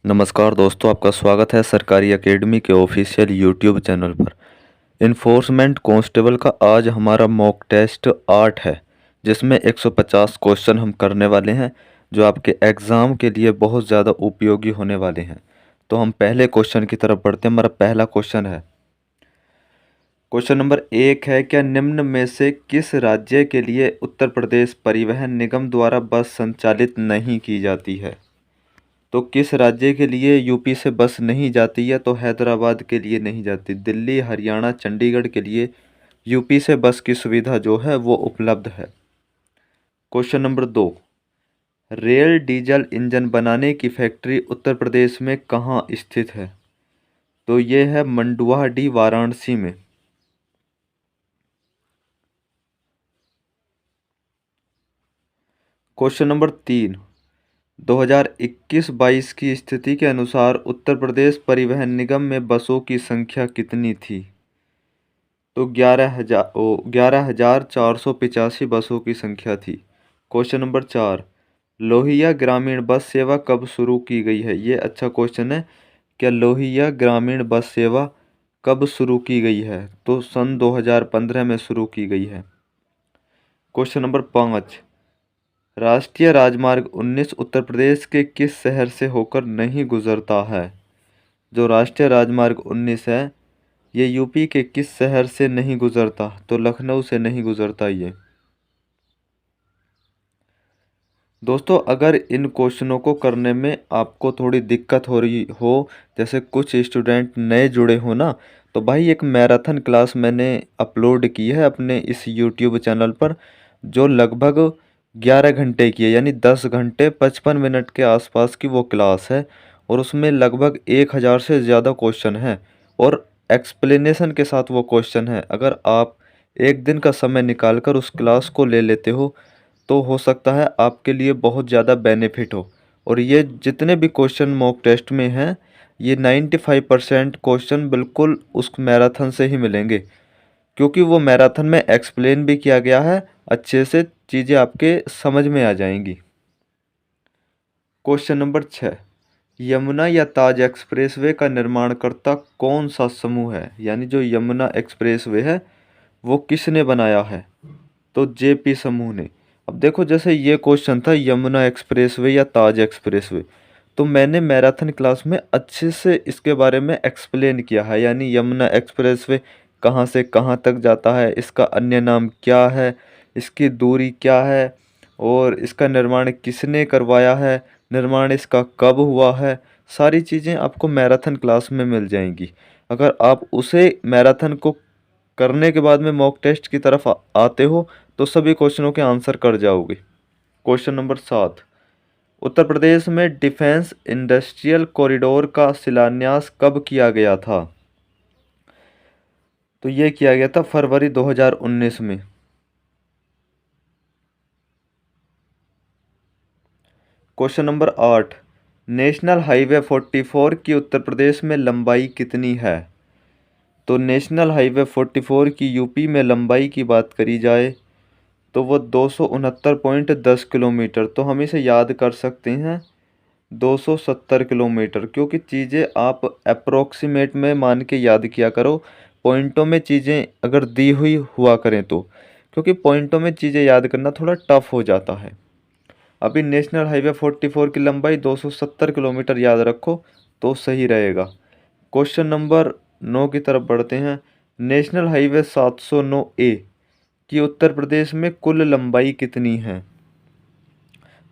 नमस्कार दोस्तों, आपका स्वागत है सरकारी एकेडमी के ऑफिशियल यूट्यूब चैनल पर। इन्फोर्समेंट कांस्टेबल का आज हमारा मॉक टेस्ट 8 है, जिसमें 150 क्वेश्चन हम करने वाले हैं, जो आपके एग्ज़ाम के लिए बहुत ज़्यादा उपयोगी होने वाले हैं। तो हम पहले क्वेश्चन की तरफ बढ़ते हैं। हमारा पहला क्वेश्चन है, क्वेश्चन नंबर 1 है, क्या निम्न में से किस राज्य के लिए उत्तर प्रदेश परिवहन निगम द्वारा बस संचालित नहीं की जाती है? तो किस राज्य के लिए यूपी से बस नहीं जाती है? तो हैदराबाद के लिए नहीं जाती। दिल्ली, हरियाणा, चंडीगढ़ के लिए यूपी से बस की सुविधा जो है वो उपलब्ध है। Question number 2, rail diesel engine बनाने की फैक्ट्री उत्तर प्रदेश में कहाँ स्थित है? तो ये है मंडुआडीह, वाराणसी में। क्वेश्चन नंबर 3, 2021-22 की स्थिति के अनुसार उत्तर प्रदेश परिवहन निगम में बसों की संख्या कितनी थी? तो 11,485 बसों की संख्या थी। क्वेश्चन नंबर 4, लोहिया ग्रामीण बस सेवा कब शुरू की गई है? ये अच्छा क्वेश्चन है। क्या लोहिया ग्रामीण बस सेवा कब शुरू की गई है? तो सन 2015 में शुरू की गई है। क्वेश्चन नंबर 5, राष्ट्रीय राजमार्ग 19 उत्तर प्रदेश के किस शहर से होकर नहीं गुजरता है? जो राष्ट्रीय राजमार्ग 19 है, ये यूपी के किस शहर से नहीं गुजरता? तो लखनऊ से नहीं गुजरता ये। दोस्तों, अगर इन क्वेश्चनों को करने में आपको थोड़ी दिक्कत हो रही हो, जैसे कुछ स्टूडेंट नए जुड़े हो ना, तो भाई एक मैराथन क्लास मैंने अपलोड की है अपने इस यूट्यूब चैनल पर, जो लगभग 11 घंटे की है, यानी 10 घंटे 55 मिनट के आसपास की वो क्लास है। और उसमें लगभग 1000 से ज़्यादा क्वेश्चन हैं और एक्सप्लेनेशन के साथ वो क्वेश्चन है। अगर आप एक दिन का समय निकाल कर उस क्लास को ले लेते हो हो सकता है आपके लिए बहुत ज़्यादा बेनिफिट हो। और ये जितने भी क्वेश्चन मॉक टेस्ट में हैं, ये 95% क्वेश्चन बिल्कुल उस मैराथन से ही मिलेंगे, क्योंकि वो मैराथन में एक्सप्लेन भी किया गया है, अच्छे से चीज़ें आपके समझ में आ जाएंगी। क्वेश्चन नंबर 6, यमुना या ताज एक्सप्रेसवे का निर्माणकर्ता कौन सा समूह है? यानी जो यमुना एक्सप्रेसवे है वो किसने बनाया है? तो जेपी समूह ने। अब देखो, जैसे ये क्वेश्चन था यमुना एक्सप्रेसवे या ताज एक्सप्रेसवे, तो मैंने मैराथन क्लास में अच्छे से इसके बारे में एक्सप्लेन किया है। यानी यमुना एक्सप्रेसवे कहाँ से कहाँ तक जाता है, इसका अन्य नाम क्या है, इसकी दूरी क्या है, और इसका निर्माण किसने करवाया है, निर्माण इसका कब हुआ है, सारी चीज़ें आपको मैराथन क्लास में मिल जाएंगी। अगर आप उसे मैराथन को करने के बाद में मॉक टेस्ट की तरफ आते हो तो सभी क्वेश्चनों के आंसर कर जाओगे। क्वेश्चन नंबर 7, उत्तर प्रदेश में डिफेंस इंडस्ट्रियल कॉरिडोर का शिलान्यास कब किया गया था? तो ये किया गया था फरवरी 2019 में। क्वेश्चन नंबर 8, नेशनल हाईवे 44 की उत्तर प्रदेश में लंबाई कितनी है? तो नेशनल हाईवे 44 की यूपी में लंबाई की बात करी जाए तो वो 269.10 किलोमीटर, तो हम इसे याद कर सकते हैं 270 किलोमीटर, क्योंकि चीज़ें आप अप्रोक्सीमेट में मान के याद किया करो, पॉइंटों में चीज़ें अगर दी हुई हुआ करें तो, क्योंकि पॉइंटों में चीज़ें याद करना थोड़ा टफ हो जाता है। अभी नेशनल हाईवे 44 की लंबाई 270 किलोमीटर याद रखो तो सही रहेगा। क्वेश्चन नंबर 9 की तरफ बढ़ते हैं। नेशनल हाईवे 709 ए कि उत्तर प्रदेश में कुल लंबाई कितनी है?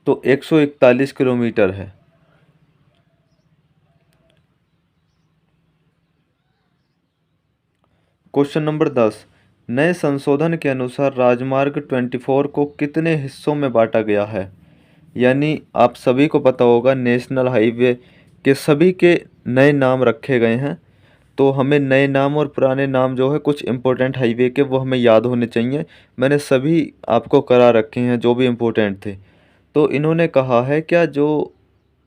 तो 141 किलोमीटर है। क्वेश्चन नंबर 10, नए संशोधन के अनुसार राजमार्ग 24 को कितने हिस्सों में बांटा गया है? यानी आप सभी को पता होगा नेशनल हाईवे के सभी के नए नाम रखे गए हैं, तो हमें नए नाम और पुराने नाम जो है कुछ इम्पोर्टेंट हाईवे के वो हमें याद होने चाहिए। मैंने सभी आपको करा रखे हैं जो भी इम्पोर्टेंट थे। तो इन्होंने कहा है, क्या जो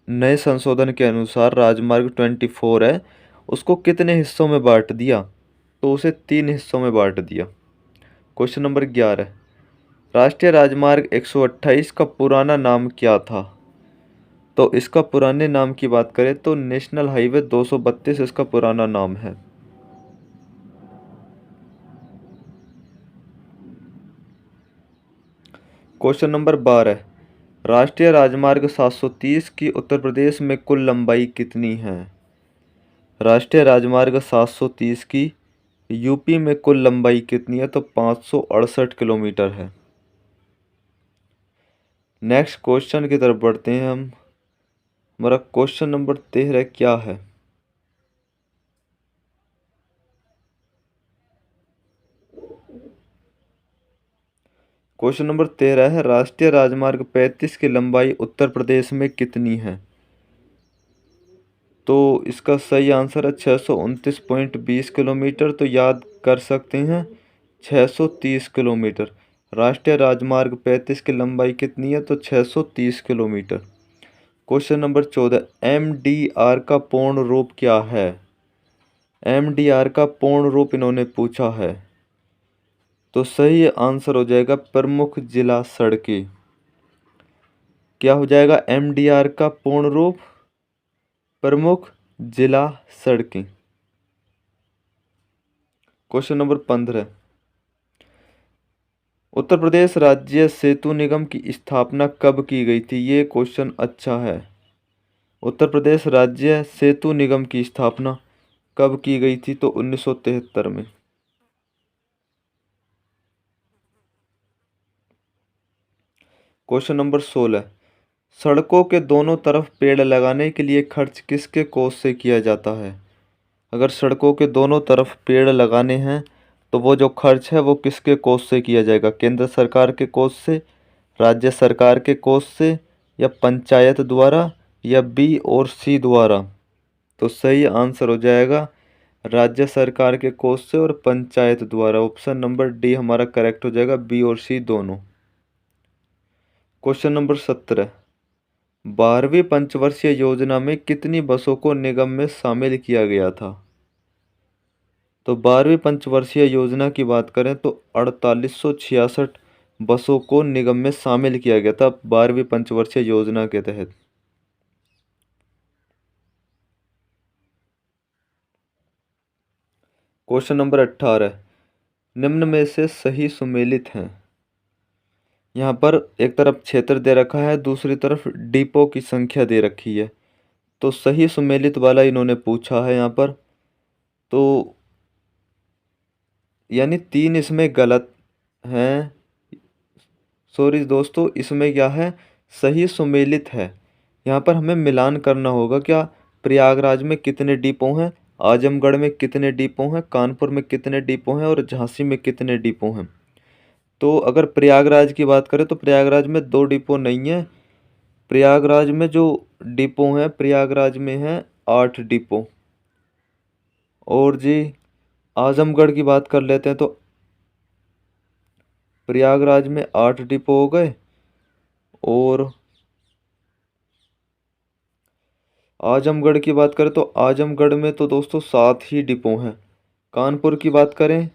नए संशोधन के अनुसार राजमार्ग 24 है उसको कितने हिस्सों में बांट दिया? तो उसे 3 हिस्सों में बांट दिया। क्वेश्चन नंबर 11, राष्ट्रीय राजमार्ग 128 का पुराना नाम क्या था? तो इसका पुराने नाम की बात करें तो नेशनल हाईवे 232 इसका पुराना नाम है। क्वेश्चन नंबर 12, राष्ट्रीय राजमार्ग 730 की उत्तर प्रदेश में कुल लंबाई कितनी है? राष्ट्रीय राजमार्ग 730 की यूपी में कुल लंबाई कितनी है? तो 568 किलोमीटर है। नेक्स्ट क्वेश्चन की तरफ बढ़ते हैं हम। हमारा क्वेश्चन नंबर 13 क्या है? क्वेश्चन नंबर 13 है, राष्ट्रीय राजमार्ग 35 की लंबाई उत्तर प्रदेश में कितनी है? तो इसका सही आंसर है 629.20 किलोमीटर। तो याद कर सकते हैं 630 किलोमीटर। राष्ट्रीय राजमार्ग 35 की लंबाई कितनी है? तो 630 किलोमीटर। क्वेश्चन नंबर 14, एमडीआर का पूर्ण रूप क्या है? एमडीआर का पूर्ण रूप इन्होंने पूछा है। तो सही आंसर हो जाएगा प्रमुख जिला सड़कें। क्या हो जाएगा एमडीआर का पूर्ण रूप? प्रमुख जिला सड़कें। क्वेश्चन नंबर 15, उत्तर प्रदेश राज्य सेतु निगम की स्थापना कब की गई थी? ये क्वेश्चन अच्छा है। उत्तर प्रदेश राज्य सेतु निगम की स्थापना कब की गई थी? तो 1973 में। क्वेश्चन नंबर 16, सड़कों के दोनों तरफ पेड़ लगाने के लिए खर्च किसके कोष से किया जाता है? अगर सड़कों के दोनों तरफ पेड़ लगाने हैं तो वो जो खर्च है वो किसके कोष से किया जाएगा? केंद्र सरकार के कोष से, राज्य सरकार के कोष से, या पंचायत द्वारा, या बी और सी द्वारा? तो सही आंसर हो जाएगा राज्य सरकार के कोष से और पंचायत द्वारा। ऑप्शन नंबर डी हमारा करेक्ट हो जाएगा, बी और सी दोनों। क्वेश्चन नंबर 17, 12वीं पंचवर्षीय योजना में कितनी बसों को निगम में शामिल किया गया था? तो 12वीं पंचवर्षीय योजना की बात करें तो 4866 बसों को निगम में शामिल किया गया था 12वीं पंचवर्षीय योजना के तहत। क्वेश्चन नंबर 18, निम्न में से सही सुमेलित हैं। यहाँ पर एक तरफ क्षेत्र दे रखा है, दूसरी तरफ डिपो की संख्या दे रखी है। तो सही सुमेलित वाला इन्होंने पूछा है यहाँ पर। तो यानी 3 इसमें गलत हैं। सॉरी दोस्तों, इसमें क्या है? सही सुमेलित है। यहाँ पर हमें मिलान करना होगा। क्या प्रयागराज में कितने डिपो हैं, आजमगढ़ में कितने डिपो हैं, कानपुर में कितने डिपो हैं और झांसी में कितने डिपो हैं? तो अगर प्रयागराज की बात करें तो प्रयागराज में 2 डिपो नहीं है। प्रयागराज में जो डिपो हैं, प्रयागराज में हैं 8 डिपो। और जी आजमगढ़ की बात कर लेते हैं तो प्रयागराज में 8 डिपो हो गए और आजमगढ़ की बात करें तो आजमगढ़ में तो दोस्तों 7 ही डिपो हैं। कानपुर की बात करें,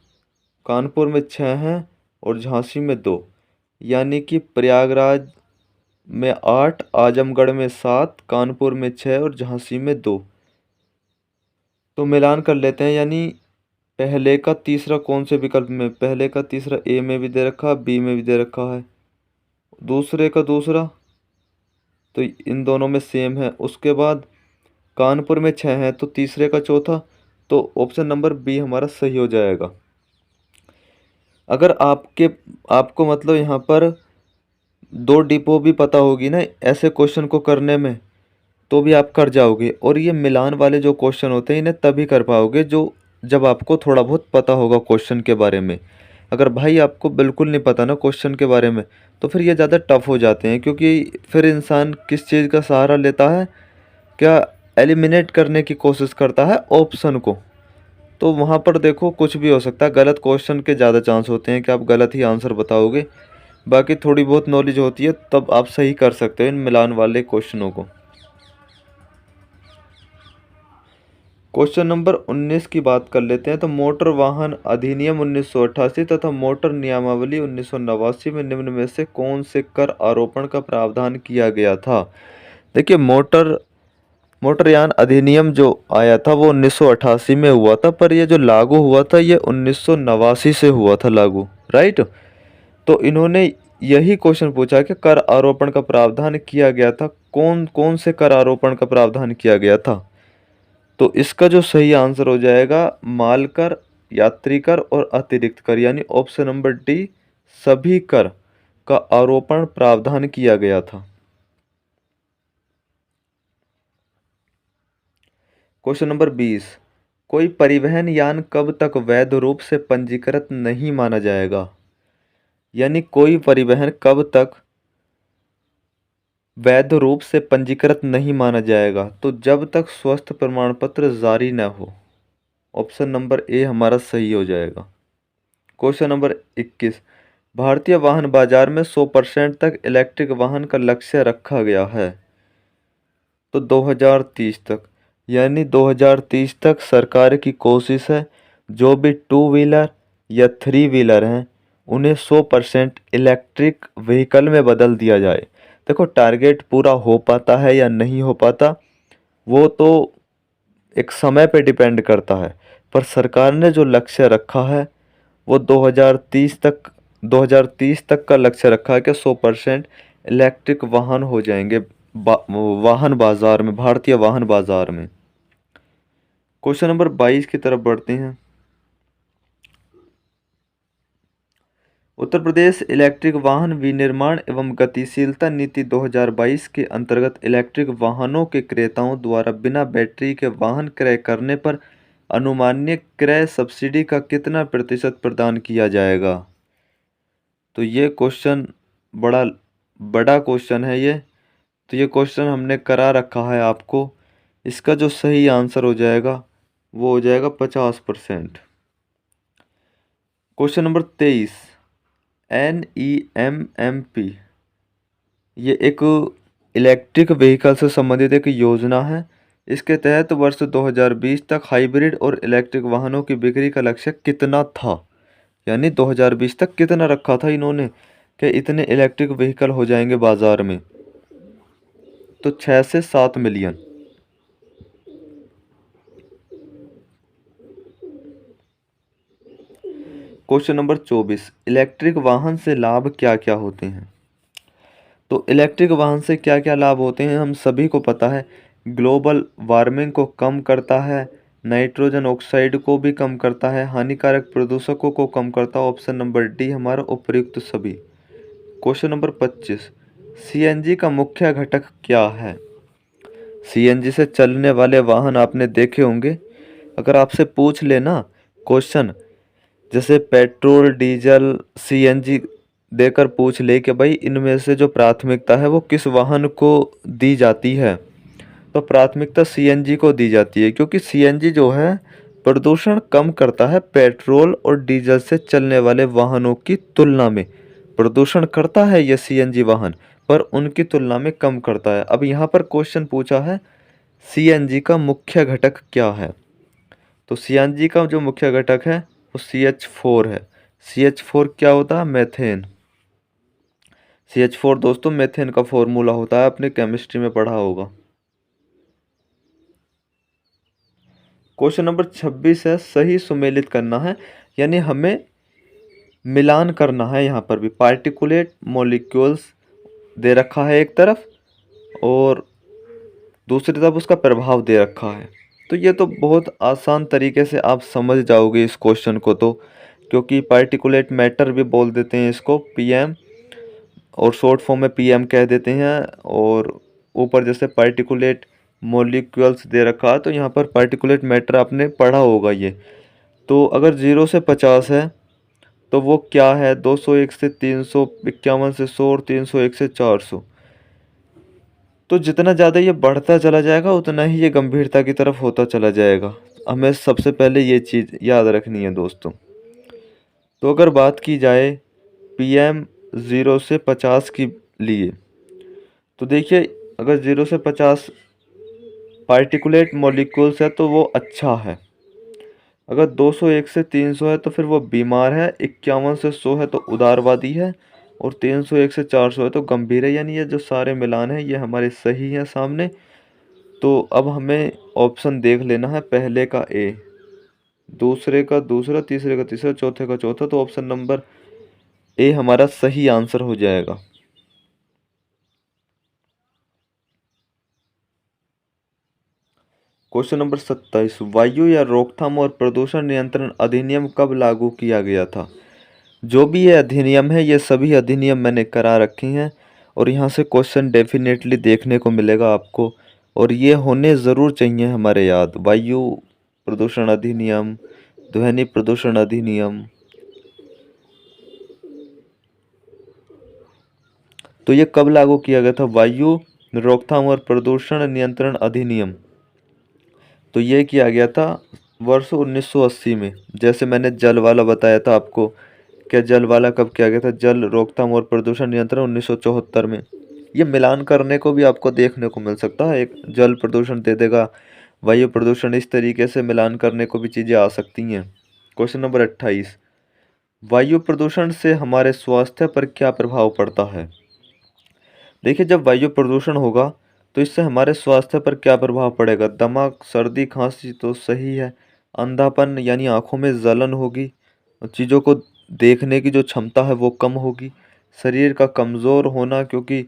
कानपुर में 6 हैं और झांसी में 2। यानी कि प्रयागराज में 8, आजमगढ़ में 7, कानपुर में 6 और झांसी में 2। तो मिलान कर लेते हैं। यानी पहले का तीसरा कौन से विकल्प में? पहले का तीसरा ए में भी दे रखा है, बी में भी दे रखा है। दूसरे का दूसरा तो इन दोनों में सेम है। उसके बाद कानपुर में 6 है तो तीसरे का चौथा। तो ऑप्शन नंबर बी हमारा सही हो जाएगा। अगर आपको मतलब यहाँ पर 2 डिपो भी पता होगी ना ऐसे क्वेश्चन को करने में, तो भी आप कर जाओगे। और ये मिलान वाले जो क्वेश्चन होते हैं इन्हें तभी कर पाओगे जब आपको थोड़ा बहुत पता होगा क्वेश्चन के बारे में। अगर भाई आपको बिल्कुल नहीं पता ना क्वेश्चन के बारे में तो फिर ये ज़्यादा टफ हो जाते हैं, क्योंकि फिर इंसान किस चीज़ का सहारा लेता है? क्या एलिमिनेट करने की कोशिश करता है ऑप्शन को। तो वहाँ पर देखो कुछ भी हो सकता है। गलत क्वेश्चन के ज़्यादा चांस होते हैं कि आप गलत ही आंसर बताओगे। बाकी थोड़ी बहुत नॉलेज होती है तब आप सही कर सकते हो इन मिलान वाले क्वेश्चनों को। क्वेश्चन नंबर 19 की बात कर लेते हैं। तो मोटर वाहन अधिनियम 1988 तथा मोटर नियमावली 1989 में निम्न में से कौन से कर आरोपण का प्रावधान किया गया था? देखिए मोटरयान अधिनियम जो आया था वो 1988 में हुआ था, पर ये जो लागू हुआ था ये 1989 से हुआ था लागू, राइट। तो इन्होंने यही क्वेश्चन पूछा कि कर आरोपण का प्रावधान किया गया था, कौन कौन से कर आरोपण का प्रावधान किया गया था। तो इसका जो सही आंसर हो जाएगा माल कर, यात्री कर और अतिरिक्त कर, यानी ऑप्शन नंबर डी, सभी कर का आरोपण प्रावधान किया गया था। क्वेश्चन नंबर 20, कोई परिवहन यान कब तक वैध रूप से पंजीकृत नहीं माना जाएगा। यानी कोई परिवहन कब तक वैध रूप से पंजीकृत नहीं माना जाएगा, तो जब तक स्वास्थ्य प्रमाण पत्र जारी न हो। ऑप्शन नंबर ए हमारा सही हो जाएगा। क्वेश्चन नंबर 21, भारतीय वाहन बाजार में 100% तक इलेक्ट्रिक वाहन का लक्ष्य रखा गया है। तो 2030 तक, यानी 2030 तक सरकार की कोशिश है जो भी टू व्हीलर या थ्री व्हीलर हैं उन्हें 100% इलेक्ट्रिक व्हीकल में बदल दिया जाए। देखो टारगेट पूरा हो पाता है या नहीं हो पाता वो तो एक समय पे डिपेंड करता है, पर सरकार ने जो लक्ष्य रखा है वो 2030 तक का लक्ष्य रखा है कि 100% इलेक्ट्रिक वाहन हो जाएंगे वाहन बाजार में, भारतीय वाहन बाजार में। क्वेश्चन नंबर 22 की तरफ बढ़ते हैं। उत्तर प्रदेश इलेक्ट्रिक वाहन विनिर्माण एवं गतिशीलता नीति 2022 के अंतर्गत इलेक्ट्रिक वाहनों के क्रेताओं द्वारा बिना बैटरी के वाहन क्रय करने पर अनुमान्य क्रय सब्सिडी का कितना प्रतिशत प्रदान किया जाएगा। तो ये क्वेश्चन बड़ा बड़ा क्वेश्चन है ये। तो ये क्वेश्चन हमने करा रखा है आपको। इसका जो सही आंसर हो जाएगा वो हो जाएगा 50%। क्वेश्चन नंबर 23, NEMMP ये एक इलेक्ट्रिक व्हीकल से संबंधित एक योजना है। इसके तहत वर्ष 2020 तक हाइब्रिड और इलेक्ट्रिक वाहनों की बिक्री का लक्ष्य कितना था। यानी 2020 तक कितना रखा था इन्होंने कि इतने इलेक्ट्रिक व्हीकल हो जाएंगे बाजार में। तो 6 से 7 मिलियन। क्वेश्चन नंबर 24, इलेक्ट्रिक वाहन से लाभ क्या क्या होते हैं। तो इलेक्ट्रिक वाहन से क्या क्या लाभ होते हैं हम सभी को पता है। ग्लोबल वार्मिंग को कम करता है, नाइट्रोजन ऑक्साइड को भी कम करता है, हानिकारक प्रदूषकों को कम करता है। ऑप्शन नंबर डी हमारा उपयुक्त सभी। क्वेश्चन नंबर 25, सीएनजी का मुख्य घटक क्या है। सीएनजी से चलने वाले वाहन आपने देखे होंगे। अगर आपसे पूछ लेना क्वेश्चन जैसे पेट्रोल डीजल सीएनजी देकर पूछ ले कि भाई इनमें से जो प्राथमिकता है वो किस वाहन को दी जाती है, तो प्राथमिकता सीएनजी को दी जाती है, क्योंकि सीएनजी जो है प्रदूषण कम करता है पेट्रोल और डीजल से चलने वाले वाहनों की तुलना में। प्रदूषण करता है ये सीएनजी वाहन पर उनकी तुलना में कम करता है। अब यहाँ पर क्वेश्चन पूछा है सीएनजी का मुख्य घटक क्या है। तो सीएनजी का जो मुख्य घटक है वो CH4 है। CH4 क्या होता है, मेथेन। CH4 दोस्तों मेथेन का फॉर्मूला होता है, आपने केमिस्ट्री में पढ़ा होगा। क्वेश्चन नंबर 26 है, सही सुमेलित करना है, यानी हमें मिलान करना है। यहाँ पर भी पार्टिकुलेट मॉलिक्यूल्स दे रखा है एक तरफ और दूसरी तरफ उसका प्रभाव दे रखा है। तो ये तो बहुत आसान तरीके से आप समझ जाओगे इस क्वेश्चन को, तो क्योंकि पार्टिकुलेट मैटर भी बोल देते हैं इसको, PM, और शॉर्ट फॉर्म में PM कह देते हैं। और ऊपर जैसे पार्टिकुलेट मॉलिक्यूल्स दे रखा है तो यहाँ पर पार्टिकुलेट मैटर आपने पढ़ा होगा ये। तो अगर 0 से 50 है तो वो क्या है, 201 से 300, 51 से 100 और 301 से 400। तो जितना ज़्यादा ये बढ़ता चला जाएगा उतना ही ये गंभीरता की तरफ होता चला जाएगा। हमें सबसे पहले ये चीज़ याद रखनी है दोस्तों। तो अगर बात की जाए PM 0 से 50 के लिए, तो देखिए अगर 0 से 50 पार्टिकुलेट मॉलिक्यूल्स है तो वो अच्छा है। अगर 201 से 300 है तो फिर वो बीमार है, 51 से 100 है तो उदारवादी है, और 301 से 400 है तो गंभीर है, यानी ये जो सारे मिलान हैं ये हमारे सही हैं सामने। तो अब हमें ऑप्शन देख लेना है, पहले का ए, दूसरे का दूसरा, तीसरे का तीसरा, चौथे का चौथा, तो ऑप्शन नंबर ए हमारा सही आंसर हो जाएगा। क्वेश्चन नंबर 27, वायु या रोकथाम और प्रदूषण नियंत्रण अधिनियम कब लागू किया गया था? जो भी ये अधिनियम है ये सभी अधिनियम मैंने करा रखे हैं और यहाँ से क्वेश्चन डेफिनेटली देखने को मिलेगा आपको, और ये होने ज़रूर चाहिए हमारे याद। वायु प्रदूषण अधिनियम, ध्वनि प्रदूषण अधिनियम, तो ये कब लागू किया गया था? वायु रोकथाम और प्रदूषण नियंत्रण अधिनियम, तो ये किया गया था वर्ष 1980 में। जैसे मैंने जल वाला बताया था आपको, क्या जल वाला कब किया गया था? जल रोकथाम और प्रदूषण नियंत्रण 1974 में। ये मिलान करने को भी आपको देखने को मिल सकता है, एक जल प्रदूषण दे देगा, वायु प्रदूषण, इस तरीके से मिलान करने को भी चीज़ें आ सकती हैं। क्वेश्चन नंबर 28, वायु प्रदूषण से हमारे स्वास्थ्य पर क्या प्रभाव पड़ता है? देखिए, जब वायु प्रदूषण होगा तो इससे हमारे स्वास्थ्य पर क्या प्रभाव पड़ेगा? दमा, सर्दी, खांसी तो सही है। अंधापन यानी आंखों में जलन होगी, चीज़ों को देखने की जो क्षमता है वो कम होगी। शरीर का कमज़ोर होना, क्योंकि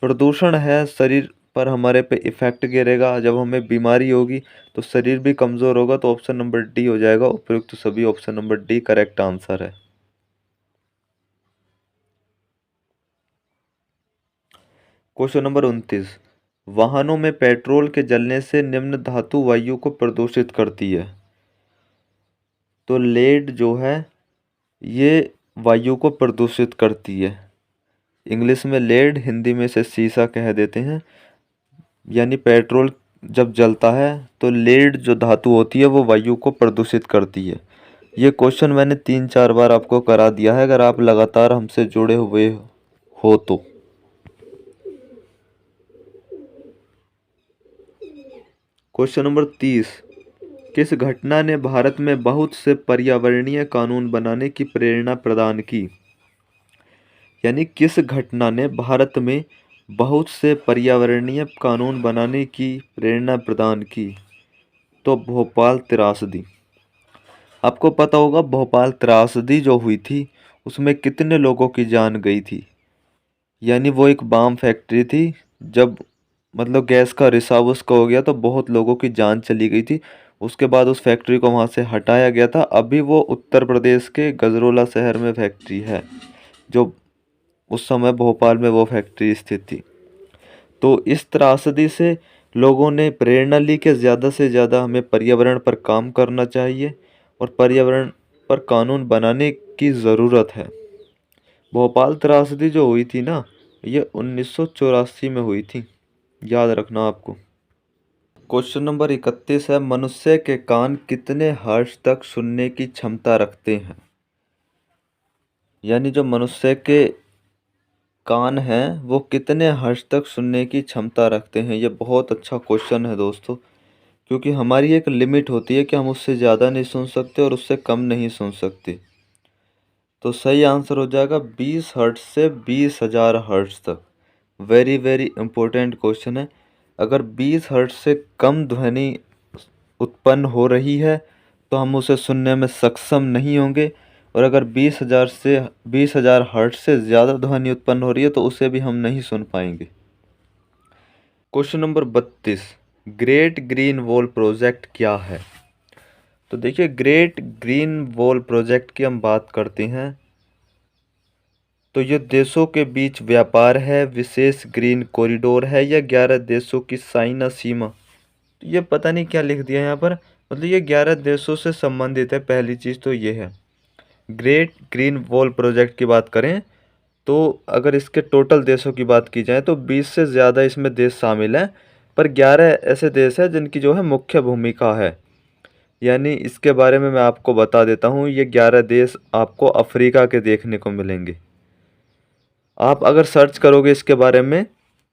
प्रदूषण है, शरीर पर हमारे पे इफ़ेक्ट गिरेगा, जब हमें बीमारी होगी तो शरीर भी कमज़ोर होगा। तो ऑप्शन नंबर डी हो जाएगा उपयुक्त सभी, option number D correct answer है। क्वेश्चन नंबर 29, वाहनों में पेट्रोल के जलने से निम्न धातु वायु को प्रदूषित करती है। तो लेड जो है ये वायु को प्रदूषित करती है। इंग्लिश में लेड, हिंदी में से सीसा कह देते हैं। यानी पेट्रोल जब जलता है तो लेड जो धातु होती है वो वायु को प्रदूषित करती है। ये क्वेश्चन मैंने 3-4 बार आपको करा दिया है, अगर आप लगातार हमसे जुड़े हुए हो तो। क्वेश्चन नंबर 30, किस घटना ने भारत में बहुत से पर्यावरणीय कानून बनाने की प्रेरणा प्रदान की? यानी किस घटना ने भारत में बहुत से पर्यावरणीय कानून बनाने की प्रेरणा प्रदान की? तो भोपाल त्रासदी। आपको पता होगा भोपाल त्रासदी जो हुई थी उसमें कितने लोगों की जान गई थी? यानी वो एक बाम फैक्ट्री थी, जब मतलब गैस का रिसाव उसका हो गया तो बहुत लोगों की जान चली गई थी। उसके बाद उस फैक्ट्री को वहाँ से हटाया गया था। अभी वो उत्तर प्रदेश के गजरोला शहर में फैक्ट्री है, जो उस समय भोपाल में वो फैक्ट्री स्थित थी। तो इस त्रासदी से लोगों ने प्रेरणा ली कि ज़्यादा से ज़्यादा हमें पर्यावरण पर काम करना चाहिए और पर्यावरण पर कानून बनाने की ज़रूरत है। भोपाल त्रासदी जो हुई थी ना, ये 1984 में हुई थी, याद रखना आपको। क्वेश्चन नंबर 31 है, मनुष्य के कान कितने हर्ट्ज तक सुनने की क्षमता रखते हैं? यानी जो मनुष्य के कान हैं वो कितने हर्ट्ज तक सुनने की क्षमता रखते हैं? ये बहुत अच्छा क्वेश्चन है दोस्तों, क्योंकि हमारी एक लिमिट होती है कि हम उससे ज़्यादा नहीं सुन सकते और उससे कम नहीं सुन सकते। तो सही आंसर हो जाएगा 20 हर्ट्ज से 20,000 हर्ट्ज तक। वेरी वेरी इंपॉर्टेंट क्वेश्चन है। अगर 20 हर्ट्ज से कम ध्वनि उत्पन्न हो रही है तो हम उसे सुनने में सक्षम नहीं होंगे, और अगर 20,000 हर्ट्ज से ज़्यादा ध्वनि उत्पन्न हो रही है तो उसे भी हम नहीं सुन पाएंगे। Question number 32, great green wall project क्या है? तो देखिए, ग्रेट ग्रीन वॉल प्रोजेक्ट की हम बात करते हैं तो ये देशों के बीच व्यापार है, विशेष ग्रीन कॉरिडोर है, या 11 देशों की साइना सीमा। तो ये पता नहीं क्या लिख दिया यहाँ पर, मतलब ये 11 देशों से संबंधित है। पहली चीज़ तो ये है। ग्रेट ग्रीन वॉल प्रोजेक्ट की बात करें तो अगर इसके टोटल देशों की बात की जाए तो 20 से ज़्यादा इसमें देश शामिल हैं, पर 11 ऐसे देश हैं जिनकी जो है मुख्य भूमिका है। यानी इसके बारे में मैं आपको बता देता हूँ, ये 11 देश आपको अफ्रीका के देखने को मिलेंगे। आप अगर सर्च करोगे इसके बारे में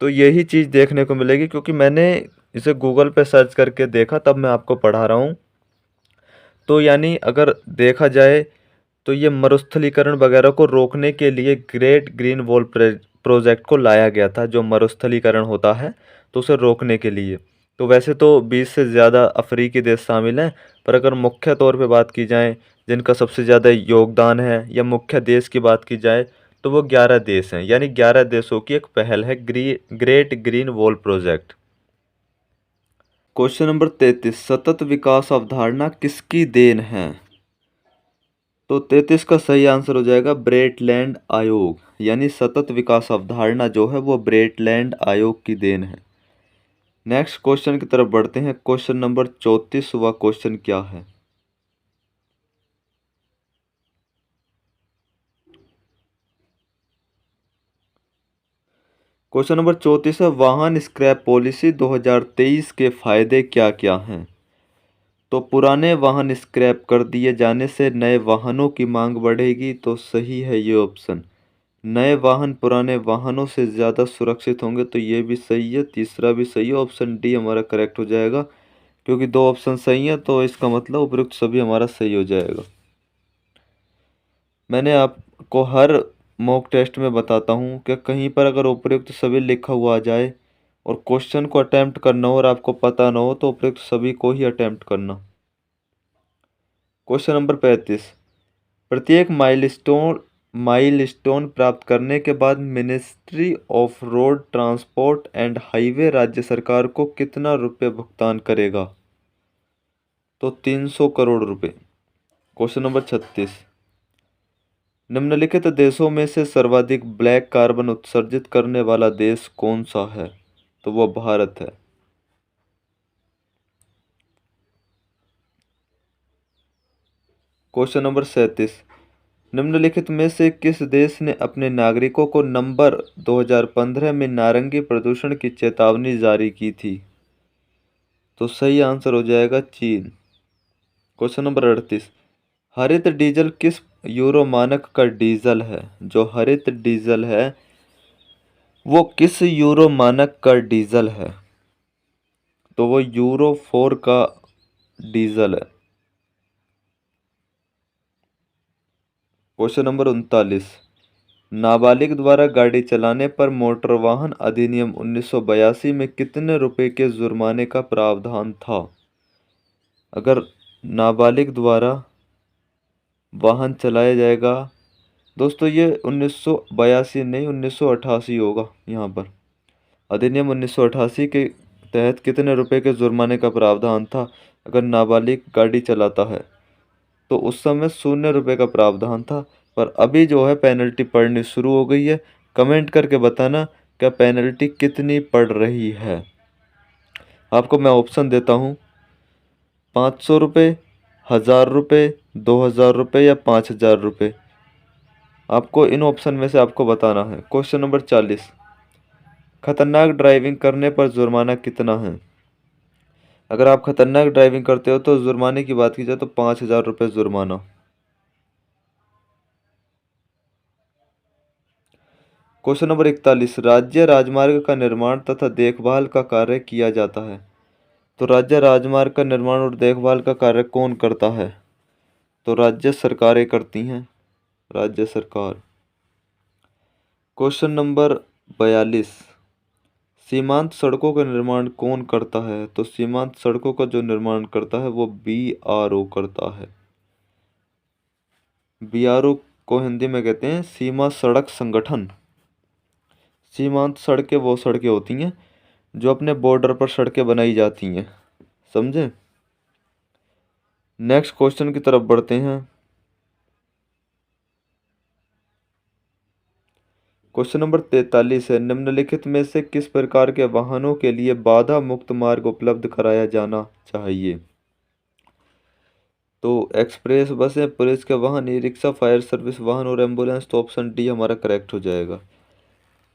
तो यही चीज़ देखने को मिलेगी, क्योंकि मैंने इसे गूगल पे सर्च करके देखा तब मैं आपको पढ़ा रहा हूँ। तो यानी अगर देखा जाए तो ये मरुस्थलीकरण वगैरह को रोकने के लिए ग्रेट ग्रीन वॉल प्रोजेक्ट को लाया गया था, जो मरुस्थलीकरण होता है तो उसे रोकने के लिए। तो वैसे तो 20 से ज़्यादा अफ्रीकी देश शामिल हैं, पर अगर मुख्य तौर पे बात की जाए जिनका सबसे ज़्यादा योगदान है या मुख्य देश की बात की जाए तो वो 11 देश हैं, यानी 11 देशों की एक पहल है great green wall project. Question number 33, सतत विकास अवधारणा किसकी देन है? तो 33 का सही आंसर हो जाएगा ब्रेटलैंड आयोग, यानी सतत विकास अवधारणा जो है वो ब्रेटलैंड आयोग की देन है। नेक्स्ट क्वेश्चन की तरफ बढ़ते हैं। क्वेश्चन नंबर 34 वा क्वेश्चन क्या है? क्वेश्चन नंबर 34 है, वाहन स्क्रैप पॉलिसी 2023 के फायदे क्या क्या हैं? तो पुराने वाहन स्क्रैप कर दिए जाने से नए वाहनों की मांग बढ़ेगी, तो सही है ये ऑप्शन। नए वाहन पुराने वाहनों से ज़्यादा सुरक्षित होंगे, तो ये भी सही है। तीसरा भी सही है, ऑप्शन डी हमारा करेक्ट हो जाएगा, क्योंकि दो ऑप्शन सही हैं तो इसका मतलब उपयुक्त सभी हमारा सही हो जाएगा। मैंने आपको हर मॉक टेस्ट में बताता हूँ कि कहीं पर अगर उपयुक्त सभी लिखा हुआ आ जाए और क्वेश्चन को अटेम्प्ट करना हो और आपको पता ना हो तो उपयुक्त सभी को ही अटेम्प्ट करना। क्वेश्चन नंबर 35, प्रत्येक माइलस्टोन प्राप्त करने के बाद ministry of road transport and highway राज्य सरकार को कितना रुपये भुगतान करेगा? तो 300 करोड़ रुपए। क्वेश्चन नंबर 36, निम्नलिखित देशों में से सर्वाधिक ब्लैक कार्बन उत्सर्जित करने वाला देश कौन सा है? तो वो भारत है। क्वेश्चन नंबर 37, निम्नलिखित में से किस देश ने अपने नागरिकों को नवंबर 2015 में नारंगी प्रदूषण की चेतावनी जारी की थी? तो सही आंसर हो जाएगा चीन। क्वेश्चन नंबर 38, हरित डीजल किस यूरो मानक का डीजल है? जो हरित डीजल है वो किस यूरो मानक का डीजल है? तो वो यूरो 4 का डीजल है। क्वेश्चन नंबर 39, नाबालिग द्वारा गाड़ी चलाने पर मोटर वाहन अधिनियम 1982 में कितने रुपए के जुर्माने का प्रावधान था? अगर नाबालिग द्वारा वाहन चलाया जाएगा, दोस्तों ये 1982 नहीं 1988 होगा। यहाँ पर अधिनियम 1988 के तहत कितने रुपए के जुर्माने का प्रावधान था अगर नाबालिग गाड़ी चलाता है? तो उस समय 0 रुपये का प्रावधान था, पर अभी जो है पेनल्टी पड़नी शुरू हो गई है। कमेंट करके बताना क्या पेनल्टी कितनी पड़ रही है। आपको मैं ऑप्शन देता हूँ, 500 रुपये, 1000 रुपये, 2000 रुपये या 5000 रुपये। आपको इन ऑप्शन में से आपको बताना है। क्वेश्चन नंबर 40, खतरनाक ड्राइविंग करने पर जुर्माना कितना है? अगर आप खतरनाक ड्राइविंग करते हो तो जुर्माने की बात की जाए तो 5000 रुपये जुर्माना। क्वेश्चन नंबर 41, राज्य राजमार्ग का निर्माण तथा देखभाल का कार्य किया जाता है। तो राज्य राजमार्ग का निर्माण और देखभाल का कार्य कौन करता है? तो राज्य सरकारें करती हैं, राज्य सरकार। क्वेश्चन नंबर 42, सीमांत सड़कों का निर्माण कौन करता है? तो सीमांत सड़कों का जो निर्माण करता है वो BRO करता है। BRO को हिंदी में कहते हैं सीमा सड़क संगठन। सीमांत सड़कें वो सड़कें होती हैं जो अपने बॉर्डर पर सड़कें बनाई जाती हैं, समझे। नेक्स्ट क्वेश्चन की तरफ बढ़ते हैं। क्वेश्चन नंबर 43 है, निम्नलिखित में से किस प्रकार के वाहनों के लिए बाधा मुक्त मार्ग उपलब्ध कराया जाना चाहिए? तो एक्सप्रेस बसें, पुलिस के वाहन, ई रिक्शा, फायर सर्विस वाहन और एम्बुलेंस। तो ऑप्शन डी हमारा करेक्ट हो जाएगा,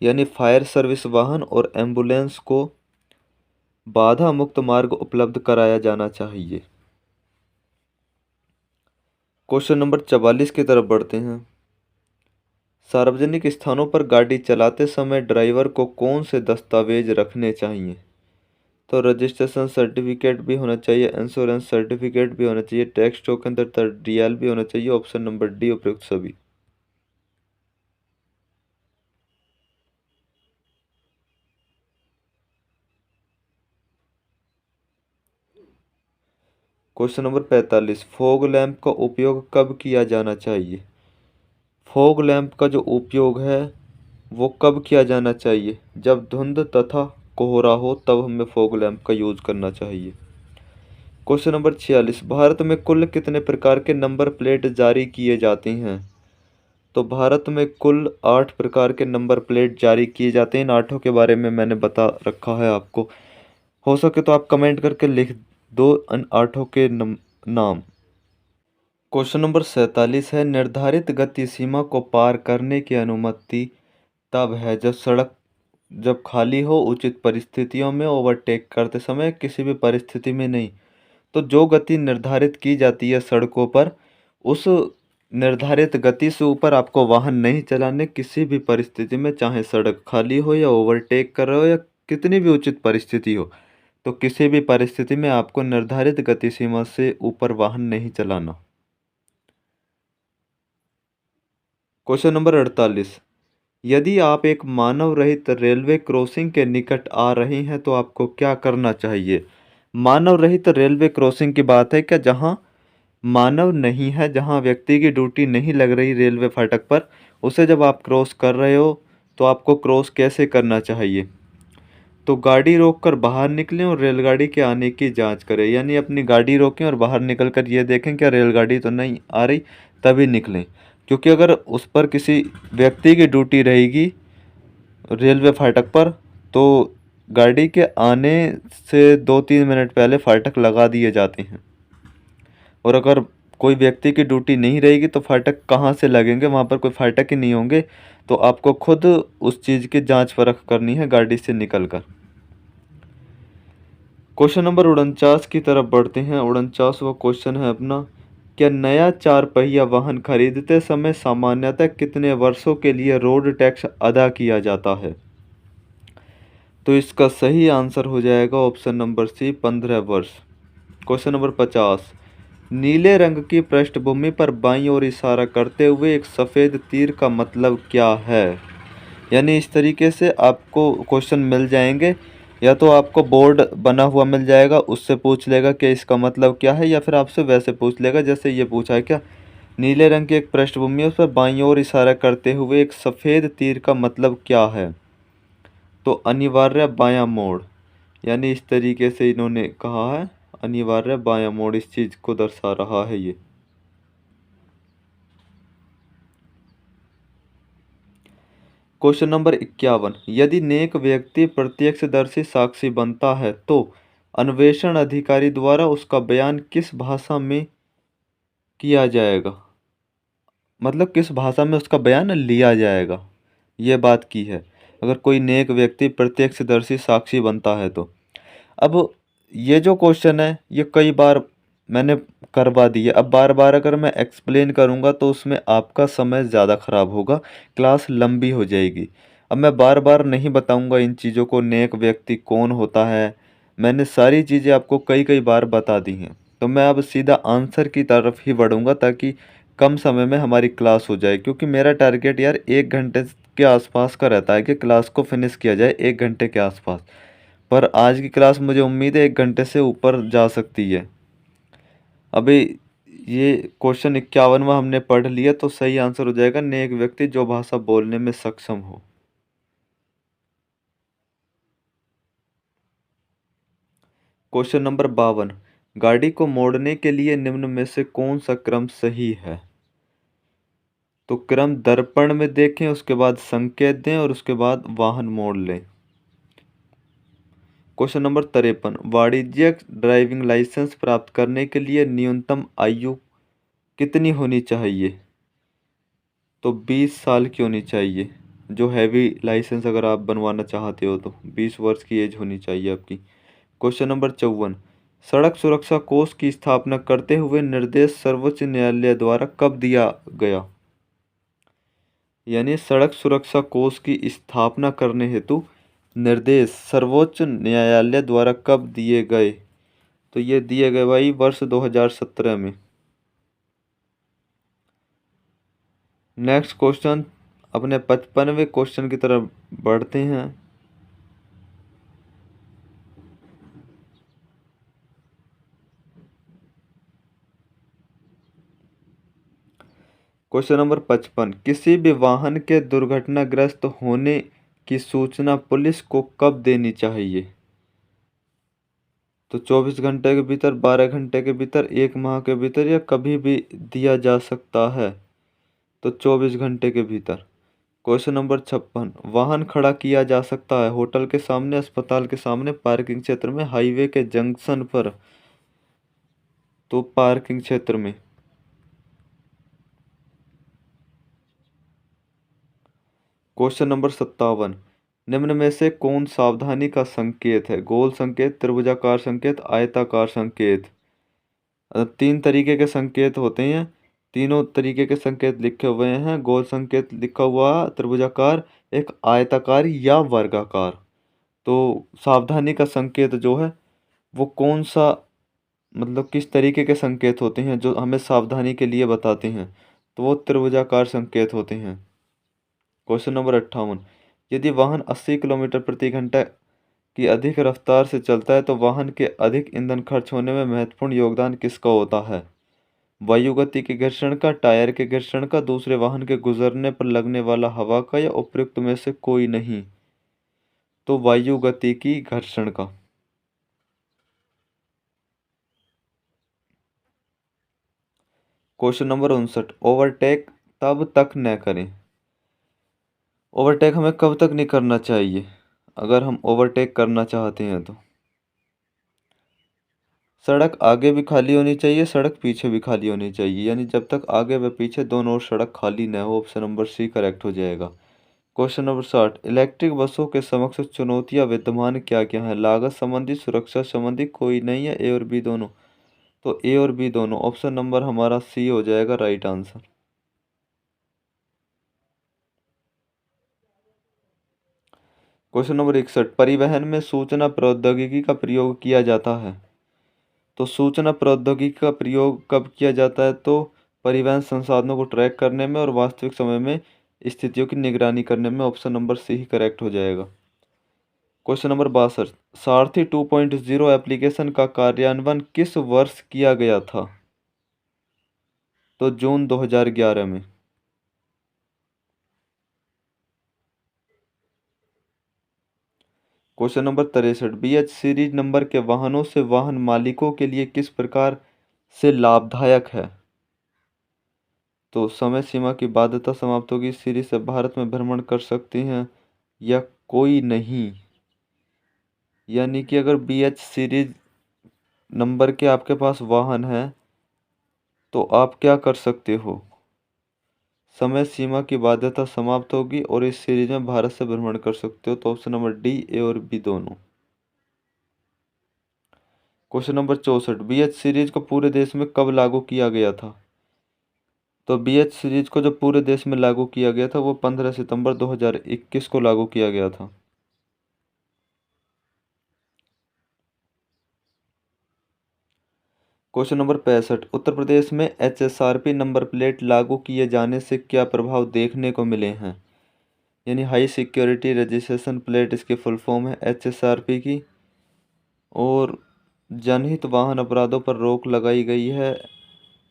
यानी फायर सर्विस वाहन और एम्बुलेंस को बाधा मुक्त मार्ग उपलब्ध कराया जाना चाहिए। क्वेश्चन नंबर 44 की तरफ बढ़ते हैं। सार्वजनिक स्थानों पर गाड़ी चलाते समय ड्राइवर को कौन से दस्तावेज रखने चाहिए? तो रजिस्ट्रेशन सर्टिफिकेट भी होना चाहिए, इंश्योरेंस सर्टिफिकेट भी होना चाहिए, टैक्स टोकन तथा डीएल भी होना चाहिए। ऑप्शन नंबर डी उपयुक्त सभी। क्वेश्चन नंबर 45, फॉग लैंप का उपयोग कब किया जाना चाहिए? फॉग लैंप का जो उपयोग है वो कब किया जाना चाहिए? जब धुंध तथा कोहरा हो तब हमें फॉग लैंप का यूज करना चाहिए। क्वेश्चन नंबर 46, भारत में कुल कितने प्रकार के नंबर प्लेट जारी किए जाती हैं? तो भारत में कुल 8 प्रकार के नंबर प्लेट जारी किए जाते हैं। इन आठों के बारे में मैंने बता रखा है आपको। हो सके तो आप कमेंट करके लिख दो इन आठों के नाम। क्वेश्चन नंबर 47 है, निर्धारित गति सीमा को पार करने की अनुमति तब है जब खाली हो, उचित परिस्थितियों में, ओवरटेक करते समय, किसी भी परिस्थिति में नहीं। तो जो गति निर्धारित की जाती है सड़कों पर, उस निर्धारित गति से ऊपर आपको वाहन नहीं चलाने किसी भी परिस्थिति में, चाहे सड़क खाली हो या ओवरटेक कर रहे हो या कितनी भी उचित परिस्थिति हो। तो किसी भी परिस्थिति में आपको निर्धारित गति सीमा से ऊपर वाहन नहीं चलाना। क्वेश्चन नंबर 48, यदि आप एक मानव रहित रेलवे क्रॉसिंग के निकट आ रही हैं तो आपको क्या करना चाहिए? मानव रहित रेलवे क्रॉसिंग की बात है क्या? जहां मानव नहीं है, जहां व्यक्ति की ड्यूटी नहीं लग रही रेलवे फाटक पर, उसे जब आप क्रॉस कर रहे हो तो आपको क्रॉस कैसे करना चाहिए? तो गाड़ी रोककर बाहर निकलें और रेलगाड़ी के आने की जांच करें। यानी अपनी गाड़ी रोकें और बाहर निकलकर ये देखें क्या रेलगाड़ी तो नहीं आ रही, तभी निकलें। क्योंकि अगर उस पर किसी व्यक्ति की ड्यूटी रहेगी रेलवे फाटक पर, तो गाड़ी के आने से 2-3 मिनट पहले फाटक लगा दिए जाते हैं। और अगर कोई व्यक्ति की ड्यूटी नहीं रहेगी तो फाटक कहाँ से लगेंगे? वहाँ पर कोई फाटक ही नहीं होंगे। तो आपको खुद उस चीज़ की जांच परख करनी है गाड़ी से निकलकर। क्वेश्चन नंबर 49 की तरफ बढ़ते हैं। 49वां क्वेश्चन है अपना, क्या नया 4 पहिया वाहन खरीदते समय सामान्यतः कितने वर्षों के लिए रोड टैक्स अदा किया जाता है? तो इसका सही आंसर हो जाएगा ऑप्शन नंबर सी, 15 वर्ष। क्वेश्चन नंबर 50, नीले रंग की पृष्ठभूमि पर बाईं ओर इशारा करते हुए एक सफ़ेद तीर का मतलब क्या है? यानी इस तरीके से आपको क्वेश्चन मिल जाएंगे, या तो आपको बोर्ड बना हुआ मिल जाएगा, उससे पूछ लेगा कि इसका मतलब क्या है, या फिर आपसे वैसे पूछ लेगा जैसे ये पूछा है क्या, नीले रंग की एक पृष्ठभूमि उस पर बाईं ओर इशारा करते हुए एक सफ़ेद तीर का मतलब क्या है? तो अनिवार्य बायां मोड़। यानी इस तरीके से इन्होंने कहा है, अनिवार्य बायां मोड़ इस चीज़ को दर्शा रहा है ये। क्वेश्चन नंबर 51, यदि नेक व्यक्ति प्रत्यक्षदर्शी साक्षी बनता है तो अन्वेषण अधिकारी द्वारा उसका बयान किस भाषा में किया जाएगा? मतलब किस भाषा में उसका बयान लिया जाएगा, ये बात की है। अगर कोई नेक व्यक्ति प्रत्यक्षदर्शी साक्षी बनता है तो अब ये जो क्वेश्चन है ये कई बार मैंने करवा दिए। अब बार बार अगर मैं एक्सप्लेन करूँगा तो उसमें आपका समय ज़्यादा ख़राब होगा, क्लास लंबी हो जाएगी। अब मैं बार बार नहीं बताऊँगा इन चीज़ों को, नेक व्यक्ति कौन होता है, मैंने सारी चीज़ें आपको कई कई बार बता दी हैं। तो मैं अब सीधा आंसर की तरफ ही बढ़ूँगा ताकि कम समय में हमारी क्लास हो जाए, क्योंकि मेरा टारगेट यार 1 घंटे के आसपास का रहता है कि क्लास को फिनिश किया जाए 1 घंटे के आसपास। पर आज की क्लास मुझे उम्मीद है 1 घंटे से ऊपर जा सकती है। अभी ये क्वेश्चन 51वां हमने पढ़ लिया, तो सही आंसर हो जाएगा नेक व्यक्ति जो भाषा बोलने में सक्षम हो। क्वेश्चन नंबर 52, गाड़ी को मोड़ने के लिए निम्न में से कौन सा क्रम सही है? तो क्रम दर्पण में देखें, उसके बाद संकेत दें और उसके बाद वाहन मोड़ लें। क्वेश्चन नंबर 53, वाणिज्यिक ड्राइविंग लाइसेंस प्राप्त करने के लिए न्यूनतम आयु कितनी होनी चाहिए? तो 20 साल की होनी चाहिए। जो हैवी लाइसेंस अगर आप बनवाना चाहते हो तो 20 वर्ष की एज होनी चाहिए आपकी। क्वेश्चन नंबर 54, सड़क सुरक्षा कोष की स्थापना करते हुए निर्देश सर्वोच्च न्यायालय द्वारा कब दिया गया? यानी सड़क सुरक्षा कोष की स्थापना करने हेतु निर्देश सर्वोच्च न्यायालय द्वारा कब दिए गए? तो ये दिए गए भाई वर्ष 2017 में। नेक्स्ट क्वेश्चन, अपने 55वें क्वेश्चन की तरफ बढ़ते हैं। क्वेश्चन नंबर 55, किसी भी वाहन के दुर्घटनाग्रस्त होने की सूचना पुलिस को कब देनी चाहिए? तो 24 घंटे के भीतर, 12 घंटे के भीतर, 1 माह के भीतर, या कभी भी दिया जा सकता है? तो 24 घंटे के भीतर। क्वेश्चन नंबर 56, वाहन खड़ा किया जा सकता है होटल के सामने, अस्पताल के सामने, पार्किंग क्षेत्र में, हाईवे के जंक्शन पर? तो पार्किंग क्षेत्र में। क्वेश्चन नंबर 57, निम्न में से कौन सावधानी का संकेत है? गोल संकेत, त्रिभुजाकार संकेत, आयताकार संकेत? 3 तरीके के संकेत होते हैं, तीनों तरीके के संकेत लिखे हुए हैं। गोल संकेत लिखा हुआ, त्रिभुजाकार, एक आयताकार या वर्गाकार। तो सावधानी का संकेत जो है वो कौन सा, मतलब किस तरीके के संकेत होते हैं जो हमें सावधानी के लिए बताते हैं? तो वो त्रिभुजाकार संकेत होते हैं। क्वेश्चन नंबर 58, यदि वाहन 80 किलोमीटर प्रति घंटा की अधिक रफ्तार से चलता है तो वाहन के अधिक ईंधन खर्च होने में महत्वपूर्ण योगदान किसका होता है? वायुगति के घर्षण का, टायर के घर्षण का, दूसरे वाहन के गुजरने पर लगने वाला हवा का, या उपयुक्त में से कोई नहीं? तो वायुगति की घर्षण का। क्वेश्चन नंबर 59, ओवरटेक तब तक न करें। ओवरटेक हमें कब तक नहीं करना चाहिए अगर हम ओवरटेक करना चाहते हैं? तो सड़क आगे भी खाली होनी चाहिए, सड़क पीछे भी खाली होनी चाहिए, यानी जब तक आगे व पीछे दोनों ओर सड़क खाली न हो। ऑप्शन नंबर सी करेक्ट हो जाएगा। क्वेश्चन नंबर 60, इलेक्ट्रिक बसों के समक्ष चुनौतियां विद्यमान क्या क्या हैं? लागत संबंधी, सुरक्षा संबंधी, कोई नहीं, है ए और बी दोनों? तो ए और बी दोनों। ऑप्शन नंबर हमारा सी हो जाएगा राइट आंसर। क्वेश्चन नंबर 61, परिवहन में सूचना प्रौद्योगिकी का प्रयोग किया जाता है। तो सूचना प्रौद्योगिकी का प्रयोग कब किया जाता है? तो परिवहन संसाधनों को ट्रैक करने में और वास्तविक समय में स्थितियों की निगरानी करने में। ऑप्शन नंबर सी ही करेक्ट हो जाएगा। क्वेश्चन नंबर 62, सारथी 2.0 एप्लीकेशन का कार्यान्वयन किस वर्ष किया गया था? तो जून 2011 में। Question number 63, BH series number के वाहनों से वाहन मालिकों के लिए किस प्रकार से लाभदायक है? तो समय सीमा की बाध्यता समाप्त होगी, सीरीज से भारत में भ्रमण कर सकते हैं, या कोई नहीं? यानी कि अगर BH सीरीज नंबर के आपके पास वाहन है तो आप क्या कर सकते हो? समय सीमा की बाध्यता समाप्त होगी और इस सीरीज में भारत से भ्रमण कर सकते हो। तो ऑप्शन नंबर डी, ए और बी दोनों। क्वेश्चन नंबर 64, BH सीरीज को पूरे देश में कब लागू किया गया था? तो BH सीरीज को जो पूरे देश में लागू किया गया था वो 15 सितंबर 2021 को लागू किया गया था। क्वेश्चन नंबर 65, उत्तर प्रदेश में HSRP नंबर प्लेट लागू किए जाने से क्या प्रभाव देखने को मिले हैं? यानी हाई सिक्योरिटी रजिस्ट्रेशन प्लेट इसकी फुल फॉर्म है HSRP की। और जनहित वाहन अपराधों पर रोक लगाई गई है।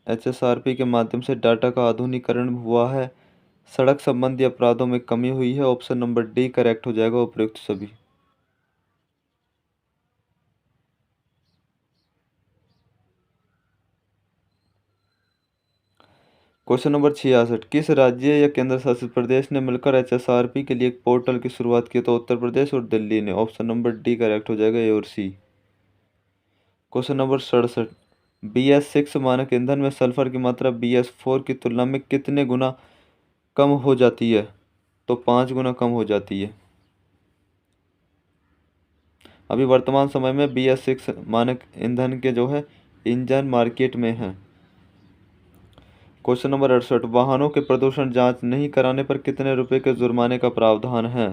HSRP के माध्यम से डाटा का आधुनिकीकरण हुआ है। सड़क संबंधी अपराधों में कमी हुई है। ऑप्शन नंबर डी करेक्ट हो जाएगा उपयुक्त सभी। क्वेश्चन नंबर 66, किस राज्य या केंद्र शासित प्रदेश ने मिलकर HSRP के लिए एक पोर्टल की शुरुआत की? तो उत्तर प्रदेश और दिल्ली ने। ऑप्शन नंबर डी करेक्ट हो जाएगा, ए और सी। क्वेश्चन नंबर 67, BS6 मानक ईंधन में सल्फर की मात्रा BS4 की तुलना में कितने गुना कम हो जाती है? तो 5 गुना कम हो जाती है। अभी वर्तमान समय में BS6 मानक ईंधन के जो है इंजन मार्केट में है। क्वेश्चन नंबर 68, वाहनों के प्रदूषण जांच नहीं कराने पर कितने रुपए के जुर्माने का प्रावधान है?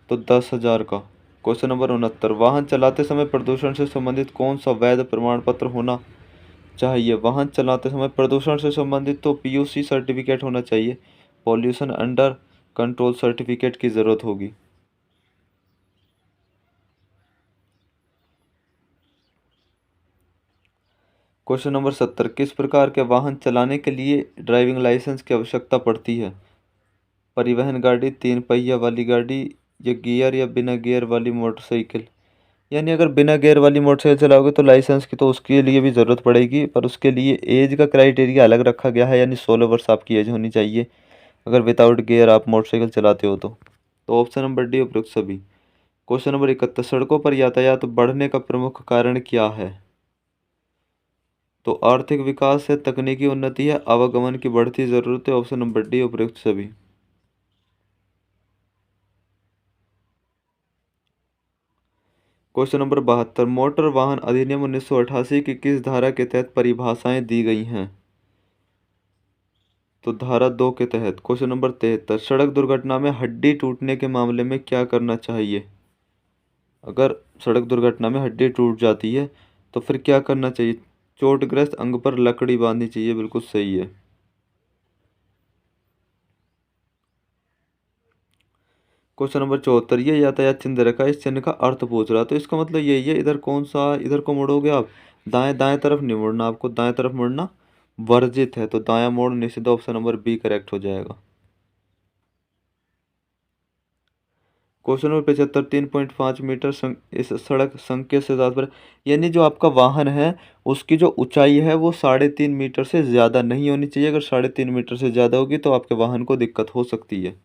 तो 10,000 का। क्वेश्चन नंबर 69, वाहन चलाते समय प्रदूषण से संबंधित कौन सा वैध प्रमाण पत्र होना चाहिए? वाहन चलाते समय प्रदूषण से संबंधित तो पीयूसी सर्टिफिकेट होना चाहिए, पॉल्यूशन अंडर कंट्रोल सर्टिफिकेट की ज़रूरत होगी। क्वेश्चन नंबर 70, किस प्रकार के वाहन चलाने के लिए ड्राइविंग लाइसेंस की आवश्यकता पड़ती है? परिवहन गाड़ी, 3 पहिया वाली गाड़ी, या गियर या बिना गियर वाली मोटरसाइकिल? यानी अगर बिना गियर वाली मोटरसाइकिल चलाओगे तो लाइसेंस की तो उसके लिए भी ज़रूरत पड़ेगी, पर उसके लिए एज का क्राइटेरिया अलग रखा गया है, यानी 16 वर्ष आपकी एज होनी चाहिए अगर विदाउट गियर आप मोटरसाइकिल चलाते हो तो ऑप्शन नंबर डी उपयुक्त सभी। क्वेश्चन नंबर 71, सड़कों पर यातायात बढ़ने का प्रमुख कारण क्या है? तो आर्थिक विकास है, तकनीकी उन्नति है, आवागमन की बढ़ती ज़रूरत है, ऑप्शन नंबर डी उपयुक्त सभी। क्वेश्चन नंबर 72, मोटर वाहन अधिनियम 1988 की किस धारा के तहत परिभाषाएं दी गई हैं? तो धारा 2 के तहत। क्वेश्चन नंबर 73, सड़क दुर्घटना में हड्डी टूटने के मामले में क्या करना चाहिए? अगर सड़क दुर्घटना में हड्डी टूट जाती है तो फिर क्या करना चाहिए? चोटग्रस्त अंग पर लकड़ी बांधनी चाहिए, बिल्कुल सही है। क्वेश्चन नंबर 74, ये यातायात चिन्ह दे रखा है, इस चिन्ह का अर्थ पूछ रहा है, तो इसका मतलब यही है, इधर कौन सा, इधर को मुड़ोगे आप, दाएं दाएं तरफ नहीं मुड़ना, आपको दाएं तरफ मुड़ना वर्जित है, तो दायां मोड़ निषिद्ध, ऑप्शन नंबर बी करेक्ट हो जाएगा। क्वेश्चन नंबर 75, 3.5 मीटर इस सड़क संकेत से तात्पर्य, यानी जो आपका वाहन है उसकी जो ऊंचाई है वो 3.5 मीटर से ज़्यादा नहीं होनी चाहिए। अगर 3.5 मीटर से ज़्यादा होगी तो आपके वाहन को दिक्कत हो सकती है,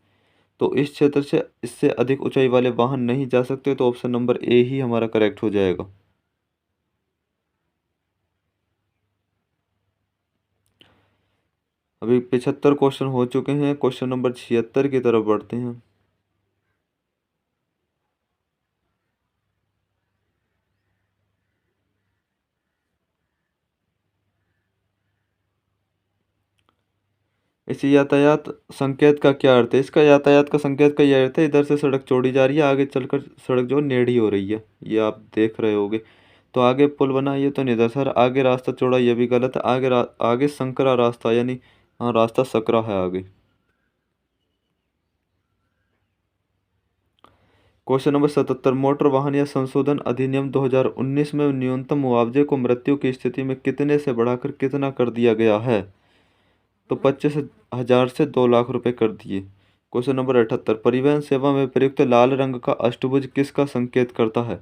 तो इस क्षेत्र से इससे अधिक ऊंचाई वाले वाहन नहीं जा सकते, तो ऑप्शन नंबर ए ही हमारा करेक्ट हो जाएगा। अभी 75 क्वेश्चन हो चुके हैं, क्वेश्चन नंबर 76 की तरफ बढ़ते हैं। इसी यातायात संकेत का क्या अर्थ है? इसका यातायात का संकेत का यह अर्थ है, इधर से सड़क चौड़ी जा रही है, आगे चलकर सड़क जो टेढ़ी हो रही है, ये आप देख रहे होगे। तो आगे पुल बना, ये तो नहीं था सर, आगे रास्ता चौड़ा, ये भी गलत है, आगे संकरा रास्ता, यानी हाँ रास्ता सकरा है आगे। क्वेश्चन नंबर 77, मोटर वाहन या संशोधन अधिनियम 2019 में न्यूनतम मुआवजे को मृत्यु की स्थिति में कितने से बढ़ाकर कितना कर दिया गया है? तो 25,000 से 2 लाख रुपए कर दिए। क्वेश्चन नंबर 78, परिवहन सेवा में प्रयुक्त लाल रंग का अष्टभुज किसका संकेत करता है?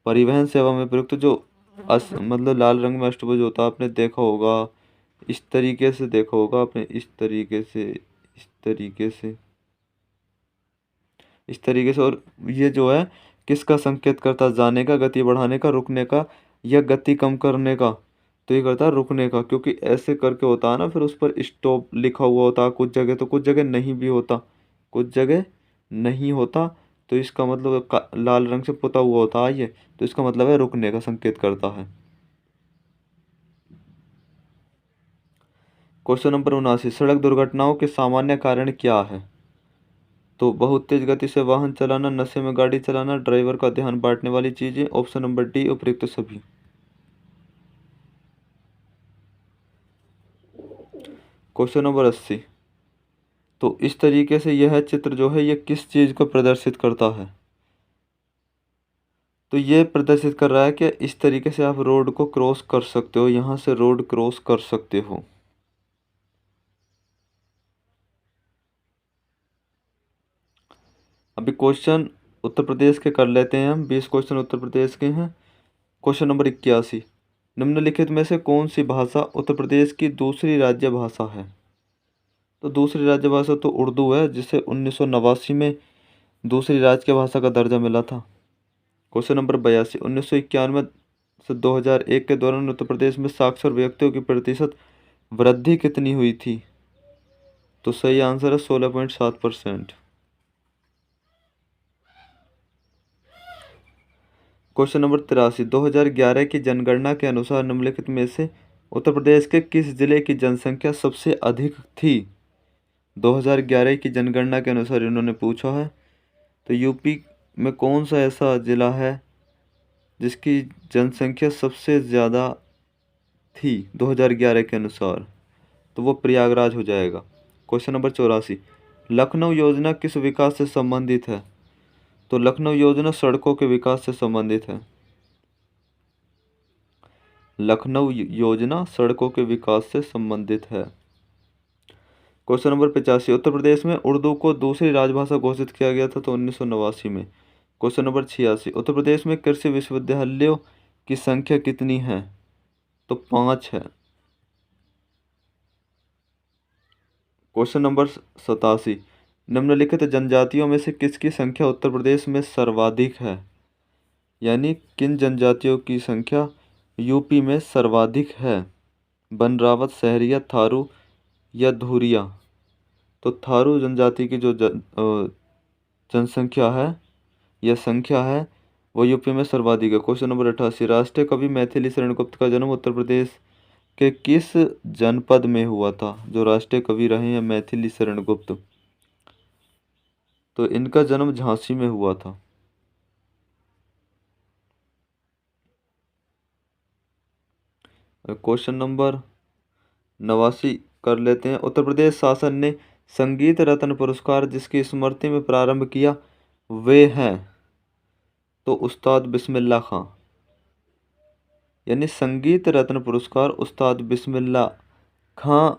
परिवहन सेवा में प्रयुक्त जो मतलब लाल रंग में अष्टभुज होता है, आपने देखा होगा, इस तरीके से देखा होगा आपने, इस तरीके से, इस तरीके से, इस तरीके से, और ये जो है किसका संकेत करता है? जाने का, गति बढ़ाने का, रुकने का, या गति कम करने का? तो ये करता है रुकने का, क्योंकि ऐसे करके होता है ना, फिर उस पर स्टॉप लिखा हुआ होता है कुछ जगह, तो कुछ जगह नहीं भी होता, कुछ जगह नहीं होता, तो इसका मतलब लाल रंग से पुता हुआ होता है ये, तो इसका मतलब है रुकने का संकेत करता है। क्वेश्चन नंबर 79, सड़क दुर्घटनाओं के सामान्य कारण क्या है? तो बहुत तेज गति से वाहन चलाना, नशे में गाड़ी चलाना, ड्राइवर का ध्यान बांटने वाली चीजें, ऑप्शन नंबर डी उपयुक्त सभी। क्वेश्चन नंबर 80, तो इस तरीके से यह चित्र जो है ये किस चीज को प्रदर्शित करता है? तो ये प्रदर्शित कर रहा है कि इस तरीके से आप रोड को क्रॉस कर सकते हो, यहाँ से रोड क्रॉस कर सकते हो। अभी क्वेश्चन उत्तर प्रदेश के कर लेते हैं हम, 20 क्वेश्चन उत्तर प्रदेश के हैं। क्वेश्चन नंबर 81, निम्नलिखित में से कौन सी भाषा उत्तर प्रदेश की दूसरी राज्य भाषा है? तो दूसरी राज्य भाषा तो उर्दू है, जिसे 1989 में दूसरी राज्य भाषा का दर्जा मिला था। क्वेश्चन नंबर 82, 1991 से 2001 के दौरान उत्तर प्रदेश में साक्षर व्यक्तियों की प्रतिशत वृद्धि कितनी हुई थी? तो सही आंसर है 16.7%। क्वेश्चन नंबर 83, 2011 की जनगणना के अनुसार निम्नलिखित में से उत्तर प्रदेश के किस जिले की जनसंख्या सबसे अधिक थी? 2011 की जनगणना के अनुसार इन्होंने पूछा है, तो यूपी में कौन सा ऐसा जिला है जिसकी जनसंख्या सबसे ज़्यादा थी 2011 के अनुसार? तो वो प्रयागराज हो जाएगा। क्वेश्चन नंबर 84, लखनऊ योजना किस विकास से संबंधित है? तो लखनऊ योजना सड़कों के विकास से संबंधित है। लखनऊ योजना सड़कों के विकास से संबंधित है। क्वेश्चन नंबर 85, उत्तर प्रदेश में उर्दू को दूसरी राजभाषा घोषित किया गया था तो 1989 में। क्वेश्चन नंबर 86, उत्तर प्रदेश में कृषि विश्वविद्यालयों की संख्या कितनी है? तो 5 है। क्वेश्चन नंबर 87, निम्नलिखित जनजातियों में से किसकी संख्या उत्तर प्रदेश में सर्वाधिक है? यानी किन जनजातियों की संख्या यूपी में सर्वाधिक है? बनरावत, सहरिया, थारू या धुरिया? तो थारू जनजाति की जो जनसंख्या है या संख्या है वो यूपी में सर्वाधिक है। क्वेश्चन नंबर 88, राष्ट्रीय कवि मैथिली शरण गुप्त का जन्म उत्तर प्रदेश के किस जनपद में हुआ था? जो राष्ट्रीय कवि रहे हैं मैथिली शरण गुप्त, तो इनका जन्म झांसी में हुआ था। क्वेश्चन नंबर 89 कर लेते हैं। उत्तर प्रदेश शासन ने संगीत रत्न पुरस्कार जिसकी स्मृति में प्रारंभ किया वे हैं? तो उस्ताद बिस्मिल्लाह खां। यानी संगीत रत्न पुरस्कार उस्ताद बिस्मिल्लाह खां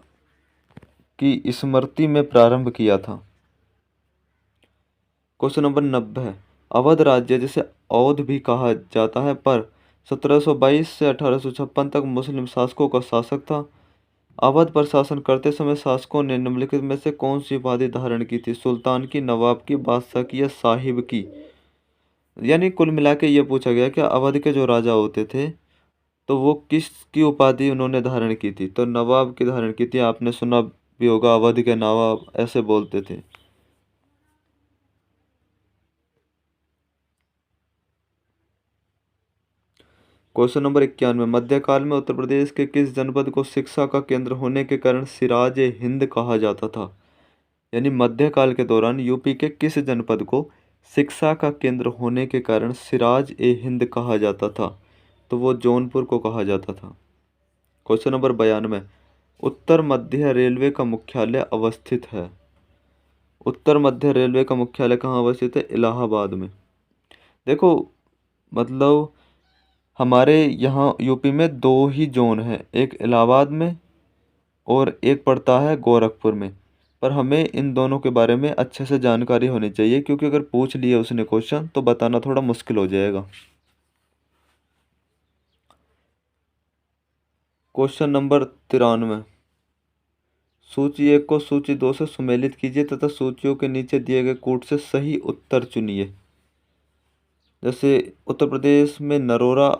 की स्मृति में प्रारंभ किया था। क्वेश्चन नंबर 90, अवध राज्य जिसे अवध भी कहा जाता है पर 1722 से 1856 तक मुस्लिम शासकों का शासक था। अवध पर शासन करते समय शासकों ने निम्नलिखित में से कौन सी उपाधि धारण की थी? सुल्तान की, नवाब की, बादशाह की या साहिब की? यानी कुल मिला के ये पूछा गया कि अवध के जो राजा होते थे तो वो किस की उपाधि उन्होंने धारण की थी? तो नवाब की धारण की थी। आपने सुना भी होगा अवध के नवाब ऐसे बोलते थे। क्वेश्चन नंबर 91, मध्यकाल में उत्तर प्रदेश के किस जनपद को शिक्षा का केंद्र होने के कारण सिराज ए हिंद कहा जाता था? यानी मध्यकाल के दौरान यूपी के किस जनपद को शिक्षा का केंद्र होने के कारण सिराज ए हिंद कहा जाता था? तो वो जौनपुर को कहा जाता था। क्वेश्चन नंबर 92, उत्तर मध्य रेलवे का मुख्यालय अवस्थित है? उत्तर मध्य रेलवे का मुख्यालय कहाँ अवस्थित है? इलाहाबाद में। देखो मतलब हमारे यहाँ यूपी में दो ही जोन हैं, एक इलाहाबाद में और एक पड़ता है गोरखपुर में। पर हमें इन दोनों के बारे में अच्छे से जानकारी होनी चाहिए क्योंकि अगर पूछ लिया उसने क्वेश्चन तो बताना थोड़ा मुश्किल हो जाएगा। क्वेश्चन नंबर 93, सूची 1 को सूची 2 से सुमेलित कीजिए तथा सूचियों के नीचे दिए गए कूट से सही उत्तर चुनिए। जैसे उत्तर प्रदेश में नरोरा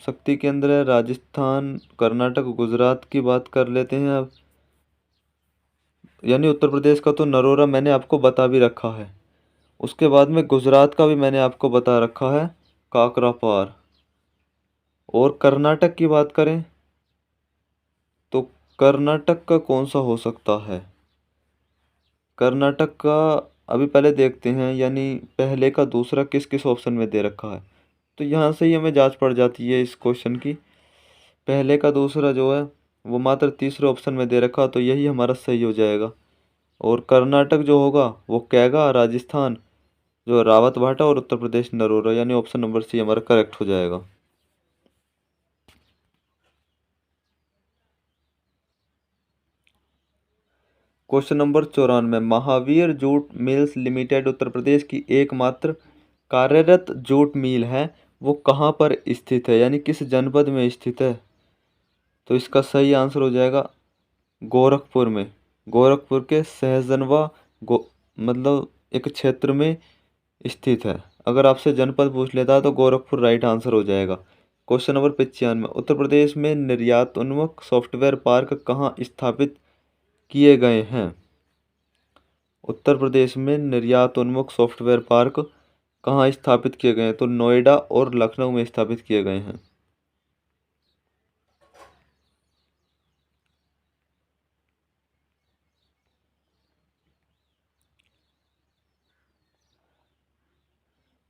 शक्ति केंद्र है, राजस्थान, कर्नाटक, गुजरात की बात कर लेते हैं अब। यानी उत्तर प्रदेश का तो नरोरा मैंने आपको बता भी रखा है। उसके बाद में गुजरात का भी मैंने आपको बता रखा है, काकरापार। और कर्नाटक की बात करें तो कर्नाटक का कौन सा हो सकता है? कर्नाटक का अभी पहले देखते हैं, यानी पहले का दूसरा किस किस ऑप्शन में दे रखा है। तो यहाँ से ही हमें जांच पड़ जाती है इस क्वेश्चन की। पहले का दूसरा जो है वो मात्र तीसरे ऑप्शन में दे रखा, तो यही हमारा सही हो जाएगा। और कर्नाटक जो होगा वो कैगा, राजस्थान जो रावत भाटा और उत्तर प्रदेश नरोरा, यानी ऑप्शन नंबर सी हमारा करेक्ट हो जाएगा। Question number 94, Mahavir jute mills limited Uttar Pradesh की एकमात्र कार्यरत जूट मिल है, वो कहाँ पर स्थित है? यानी किस जनपद में स्थित है? तो इसका सही आंसर हो जाएगा गोरखपुर में। गोरखपुर के सहजनवा मतलब एक क्षेत्र में स्थित है। अगर आपसे जनपद पूछ लेता है तो गोरखपुर राइट आंसर हो जाएगा। क्वेश्चन नंबर 95, उत्तर प्रदेश में निर्यातोन्मुख सॉफ्टवेयर पार्क कहाँ स्थापित किए गए हैं? उत्तर प्रदेश में निर्यातोन्मुख सॉफ्टवेयर पार्क कहाँ स्थापित किए गए हैं? तो नोएडा और लखनऊ में स्थापित किए गए हैं।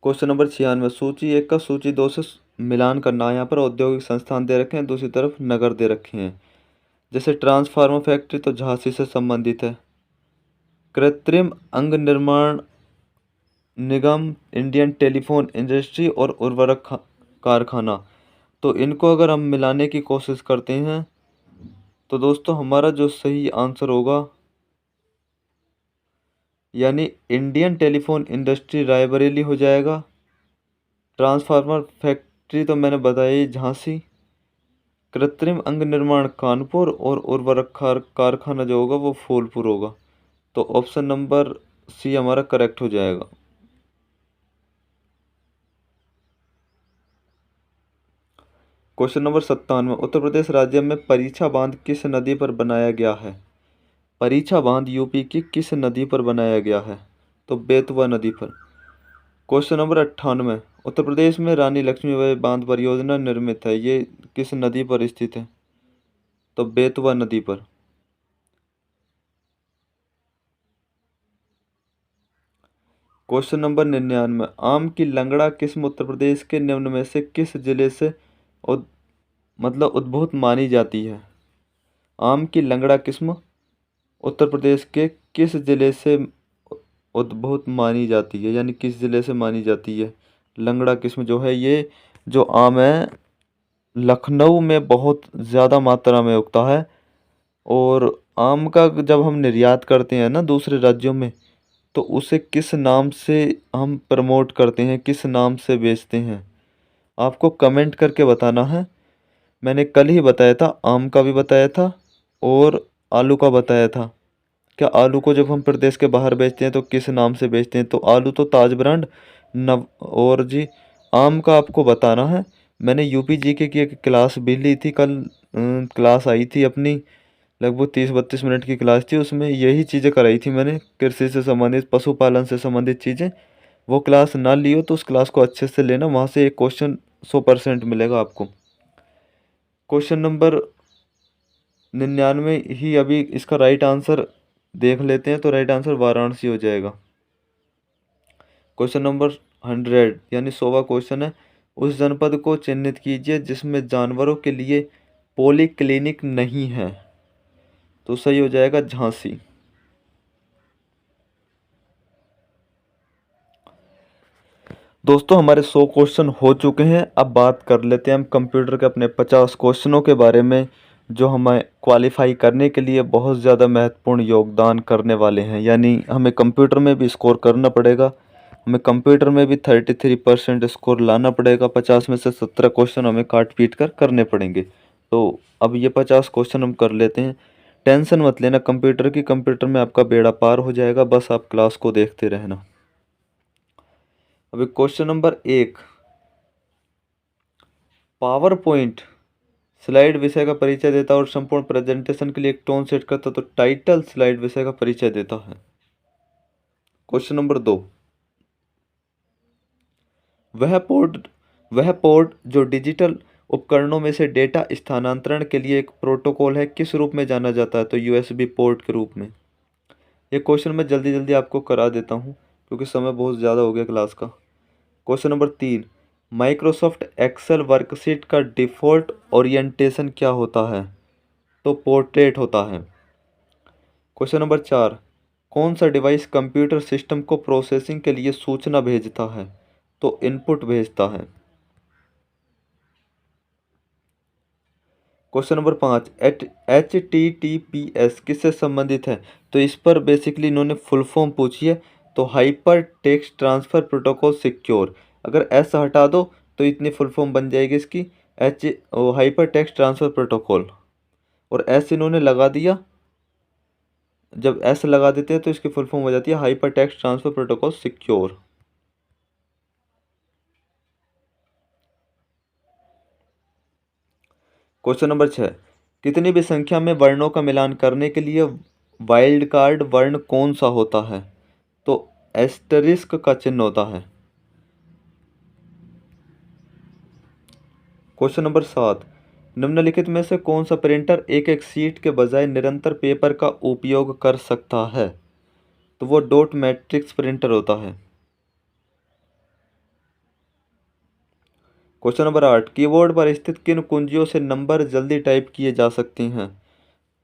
क्वेश्चन नंबर 96, सूची 1 का सूची 2 से मिलान करना है। यहाँ पर औद्योगिक संस्थान दे रखे हैं, दूसरी तरफ नगर दे रखे हैं। जैसे ट्रांसफार्मर फैक्ट्री तो झांसी से संबंधित है। कृत्रिम अंग निर्माण निगम, इंडियन टेलीफोन इंडस्ट्री और उर्वरक कारखाना, तो इनको अगर हम मिलाने की कोशिश करते हैं तो दोस्तों हमारा जो सही आंसर होगा, यानी इंडियन टेलीफोन इंडस्ट्री रायबरेली हो जाएगा। ट्रांसफार्मर फैक्ट्री तो मैंने बताई झांसी, कृत्रिम अंग निर्माण कानपुर और उर्वरक कारखाना जो होगा वो फूलपुर होगा। तो ऑप्शन नंबर सी हमारा करेक्ट हो जाएगा। क्वेश्चन नंबर 97, उत्तर प्रदेश राज्य में परीक्षा बांध किस नदी पर बनाया गया है? परीक्षा बांध यूपी की किस नदी पर बनाया गया है? तो बेतवा नदी पर। क्वेश्चन नंबर 98, उत्तर प्रदेश में रानी लक्ष्मीबाई बांध परियोजना निर्मित है, ये किस नदी पर स्थित है? तो बेतवा नदी पर। क्वेश्चन नंबर 99, आम की लंगड़ा किस्म उत्तर प्रदेश के निम्न में से किस जिले से उद्भूत मानी जाती है? आम की लंगड़ा किस्म उत्तर प्रदेश के किस जिले से उद्भूत मानी जाती है, यानी किस जिले से मानी जाती है? लंगड़ा किस्म जो है, ये जो आम है लखनऊ में बहुत ज़्यादा मात्रा में उगता है। और आम का जब हम निर्यात करते हैं ना दूसरे राज्यों में, तो उसे किस नाम से हम प्रमोट करते हैं, किस नाम से बेचते हैं, आपको कमेंट करके बताना है। मैंने कल ही बताया था, आम का भी बताया था और आलू का बताया था। क्या आलू को जब हम प्रदेश के बाहर बेचते हैं तो किस नाम से बेचते हैं? तो आलू तो ताज ब्रांड नव। और जी आम का आपको बताना है। मैंने यूपी जीके की एक क्लास भी ली थी कल, क्लास आई थी अपनी, लगभग 30-32 मिनट की क्लास थी, उसमें यही चीज़ें कराई थी मैंने, कृषि से संबंधित, पशुपालन से संबंधित चीज़ें। वो क्लास ना ली हो तो उस क्लास को अच्छे से लेना, वहाँ से एक क्वेश्चन 100% मिलेगा आपको। क्वेश्चन नंबर 99 ही अभी इसका राइट आंसर देख लेते हैं, तो राइट आंसर वाराणसी हो जाएगा। क्वेश्चन नंबर 100 यानी 100वां क्वेश्चन है, उस जनपद को चिन्हित कीजिए जिसमें जानवरों के लिए पॉलीक्लिनिक नहीं है। तो सही हो जाएगा झांसी। दोस्तों हमारे 100 क्वेश्चन हो चुके हैं। अब बात कर लेते हैं हम कंप्यूटर के अपने 50 क्वेश्चनों के बारे में, जो हमें क्वालिफाई करने के लिए बहुत ज़्यादा महत्वपूर्ण योगदान करने वाले हैं। यानी हमें कंप्यूटर में भी स्कोर करना पड़ेगा, हमें कंप्यूटर में भी 33% स्कोर लाना पड़ेगा। 50 में से 17 क्वेश्चन हमें काट पीट कर करने पड़ेंगे। तो अब ये 50 क्वेश्चन हम कर लेते हैं। टेंशन मत लेना कंप्यूटर की, कंप्यूटर में आपका बेड़ा पार हो जाएगा, बस आप क्लास को देखते रहना। अभी question number 1, power point slide विषय का परिचय देता है और संपूर्ण प्रेजेंटेशन के लिए एक टोन सेट करता है, तो टाइटल स्लाइड विषय का परिचय देता है। क्वेश्चन नंबर 2, वह पोर्ट जो डिजिटल उपकरणों में से डेटा स्थानांतरण के लिए एक प्रोटोकॉल है, किस रूप में जाना जाता है? तो यूएसबी पोर्ट के रूप में। ये क्वेश्चन मैं जल्दी जल्दी आपको करा देता हूँ क्योंकि समय बहुत ज़्यादा हो गया क्लास का। Question number 3, Microsoft Excel worksheet का डिफ़ॉल्ट ओरिएंटेशन क्या होता है? तो पोर्ट्रेट होता है। क्वेश्चन नंबर 4, कौन सा डिवाइस कंप्यूटर सिस्टम को प्रोसेसिंग के लिए सूचना भेजता है? तो इनपुट भेजता है। क्वेश्चन नंबर 5, HTTPS किससे संबंधित है? तो इस पर बेसिकली इन्होंने फुल फॉर्म पूछी है, तो hyper text transfer protocol secure. अगर एस हटा दो तो इतनी फुल फॉर्म बन जाएगी इसकी, हाइपर टेक्स्ट ट्रांसफ़र प्रोटोकॉल, और एस इन्होंने लगा दिया। जब एस लगा देते हैं तो इसकी फुल फॉर्म हो जाती है hyper text transfer protocol secure. Question number 6, कितनी भी संख्या में वर्णों का मिलान करने के लिए वाइल्ड कार्ड वर्ण कौन सा होता है? तो एस्टरिस्क का चिन्ह होता है। क्वेश्चन नंबर 7, निम्नलिखित में से कौन सा प्रिंटर एक एक शीट के बजाय निरंतर पेपर का उपयोग कर सकता है? तो वो डॉट मैट्रिक्स प्रिंटर होता है। क्वेश्चन नंबर 8, कीबोर्ड पर स्थित किन कुंजियों से नंबर जल्दी टाइप किए जा सकते हैं?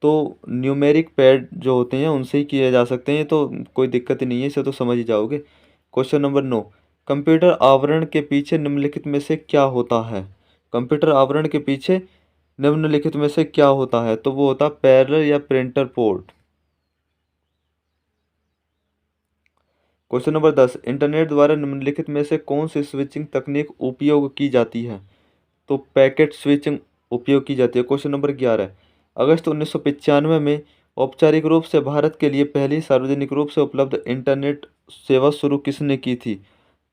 तो न्यूमेरिक पैड जो होते हैं उनसे ही किए जा सकते हैं, तो कोई दिक्कत ही नहीं है, इसे तो समझ ही जाओगे। क्वेश्चन नंबर 9, कंप्यूटर आवरण के पीछे निम्नलिखित में से क्या होता है? कंप्यूटर आवरण के पीछे निम्नलिखित में से क्या होता है? तो वो होता है पैरेलल या printer port. Question number 10, internet द्वारा निम्नलिखित में से कौन सी स्विचिंग तकनीक उपयोग की जाती है? तो पैकेट स्विचिंग उपयोग की जाती है। क्वेश्चन नंबर 11, अगस्त 1995 में औपचारिक रूप से भारत के लिए पहली सार्वजनिक रूप से उपलब्ध इंटरनेट सेवा शुरू किसने की थी?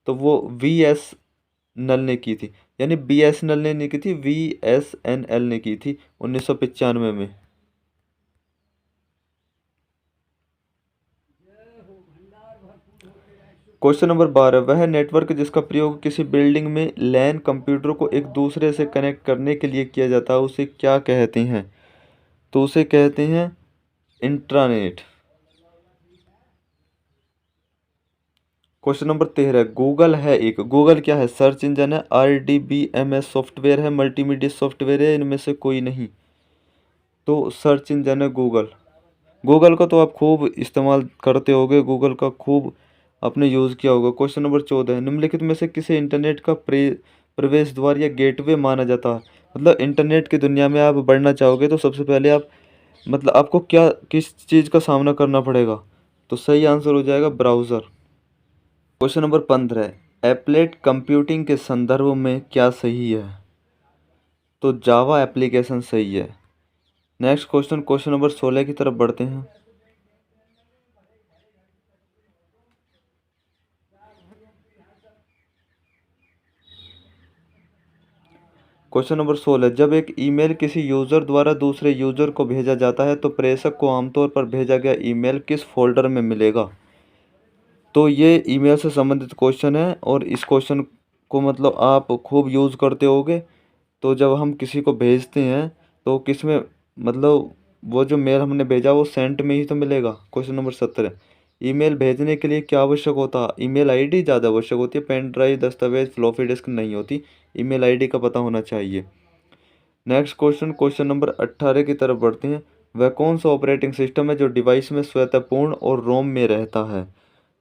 तो वो वी एस नल ने की थी, यानी बी एस एन एल ने नहीं की थी, वी एस एन एल ने की थी 1995 में। क्वेश्चन नंबर 12, वह नेटवर्क जिसका प्रयोग किसी बिल्डिंग में लैन कंप्यूटर को एक दूसरे से कनेक्ट करने के लिए किया जाता है उसे क्या कहते हैं? तो उसे कहते हैं इंट्रानेट। क्वेश्चन नंबर 13, गूगल है एक, गूगल क्या है? सर्च इंजन है, RDBMS सॉफ्टवेयर है, मल्टीमीडिया सॉफ्टवेयर है, इनमें से कोई नहीं। तो सर्च इंजन है गूगल। गूगल का तो आप खूब इस्तेमाल करते होगे, गूगल का खूब आपने यूज़ किया होगा। क्वेश्चन नंबर 14, निम्नलिखित में से किसे इंटरनेट का प्रवेश द्वार या गेटवे माना जाता है? मतलब इंटरनेट की दुनिया में आप बढ़ना चाहोगे तो सबसे पहले आप मतलब आपको क्या किस चीज़ का सामना करना पड़ेगा? तो सही आंसर हो जाएगा browser. Question number 15, applet computing के संदर्भ में क्या सही है? तो जावा एप्लीकेशन सही है। नेक्स्ट क्वेश्चन, क्वेश्चन नंबर 16 की तरफ बढ़ते हैं। क्वेश्चन नंबर 16, जब एक ईमेल किसी यूज़र द्वारा दूसरे यूज़र को भेजा जाता है तो प्रेषक को आमतौर पर भेजा गया ईमेल किस फोल्डर में मिलेगा? तो ये ईमेल से संबंधित क्वेश्चन है और इस क्वेश्चन को मतलब आप खूब यूज़ करते होगे। तो जब हम किसी को भेजते हैं तो किस में मतलब वो जो मेल हमने भेजा वो सेंट में ही तो मिलेगा। क्वेश्चन नंबर 17, ईमेल भेजने के लिए क्या आवश्यक होता है? ईमेल आईडी ज़्यादा आवश्यक होती है, पेन ड्राइव, दस्तावेज, फ्लॉपी डिस्क नहीं होती। ईमेल आईडी का पता होना चाहिए। नेक्स्ट क्वेश्चन, क्वेश्चन नंबर 18 की तरफ बढ़ते हैं। वह कौन सा ऑपरेटिंग सिस्टम है जो डिवाइस में स्वतःपूर्ण और रोम में रहता है?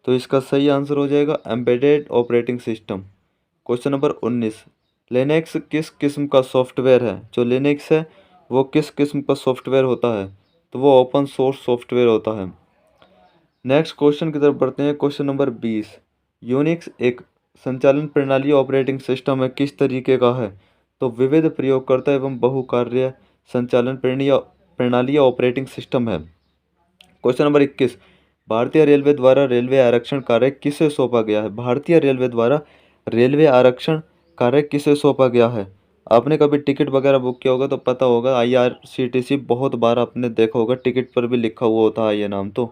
तो इसका सही आंसर हो जाएगा embedded operating system. Question number 19, Linux किस किस्म का सॉफ्टवेयर है? जो लिनक्स है वो किस किस्म का सॉफ्टवेयर होता है? तो वो ओपन सोर्स सॉफ्टवेयर होता है। नेक्स्ट क्वेश्चन की तरफ बढ़ते हैं। क्वेश्चन नंबर 20, यूनिक्स एक संचालन प्रणाली ऑपरेटिंग सिस्टम है किस तरीके का है? तो विविध प्रयोगकर्ता एवं बहुकार्य संचालन प्रणाली या ऑपरेटिंग सिस्टम है। क्वेश्चन नंबर 21, भारतीय रेलवे द्वारा रेलवे आरक्षण कार्य किसे सौंपा गया है? भारतीय रेलवे द्वारा रेलवे आरक्षण कार्य किसे सौंपा गया है? आपने कभी टिकट वगैरह बुक किया होगा तो पता होगा, IRCTC बहुत बार आपने देखा होगा, टिकट पर भी लिखा हुआ होता है ये नाम। तो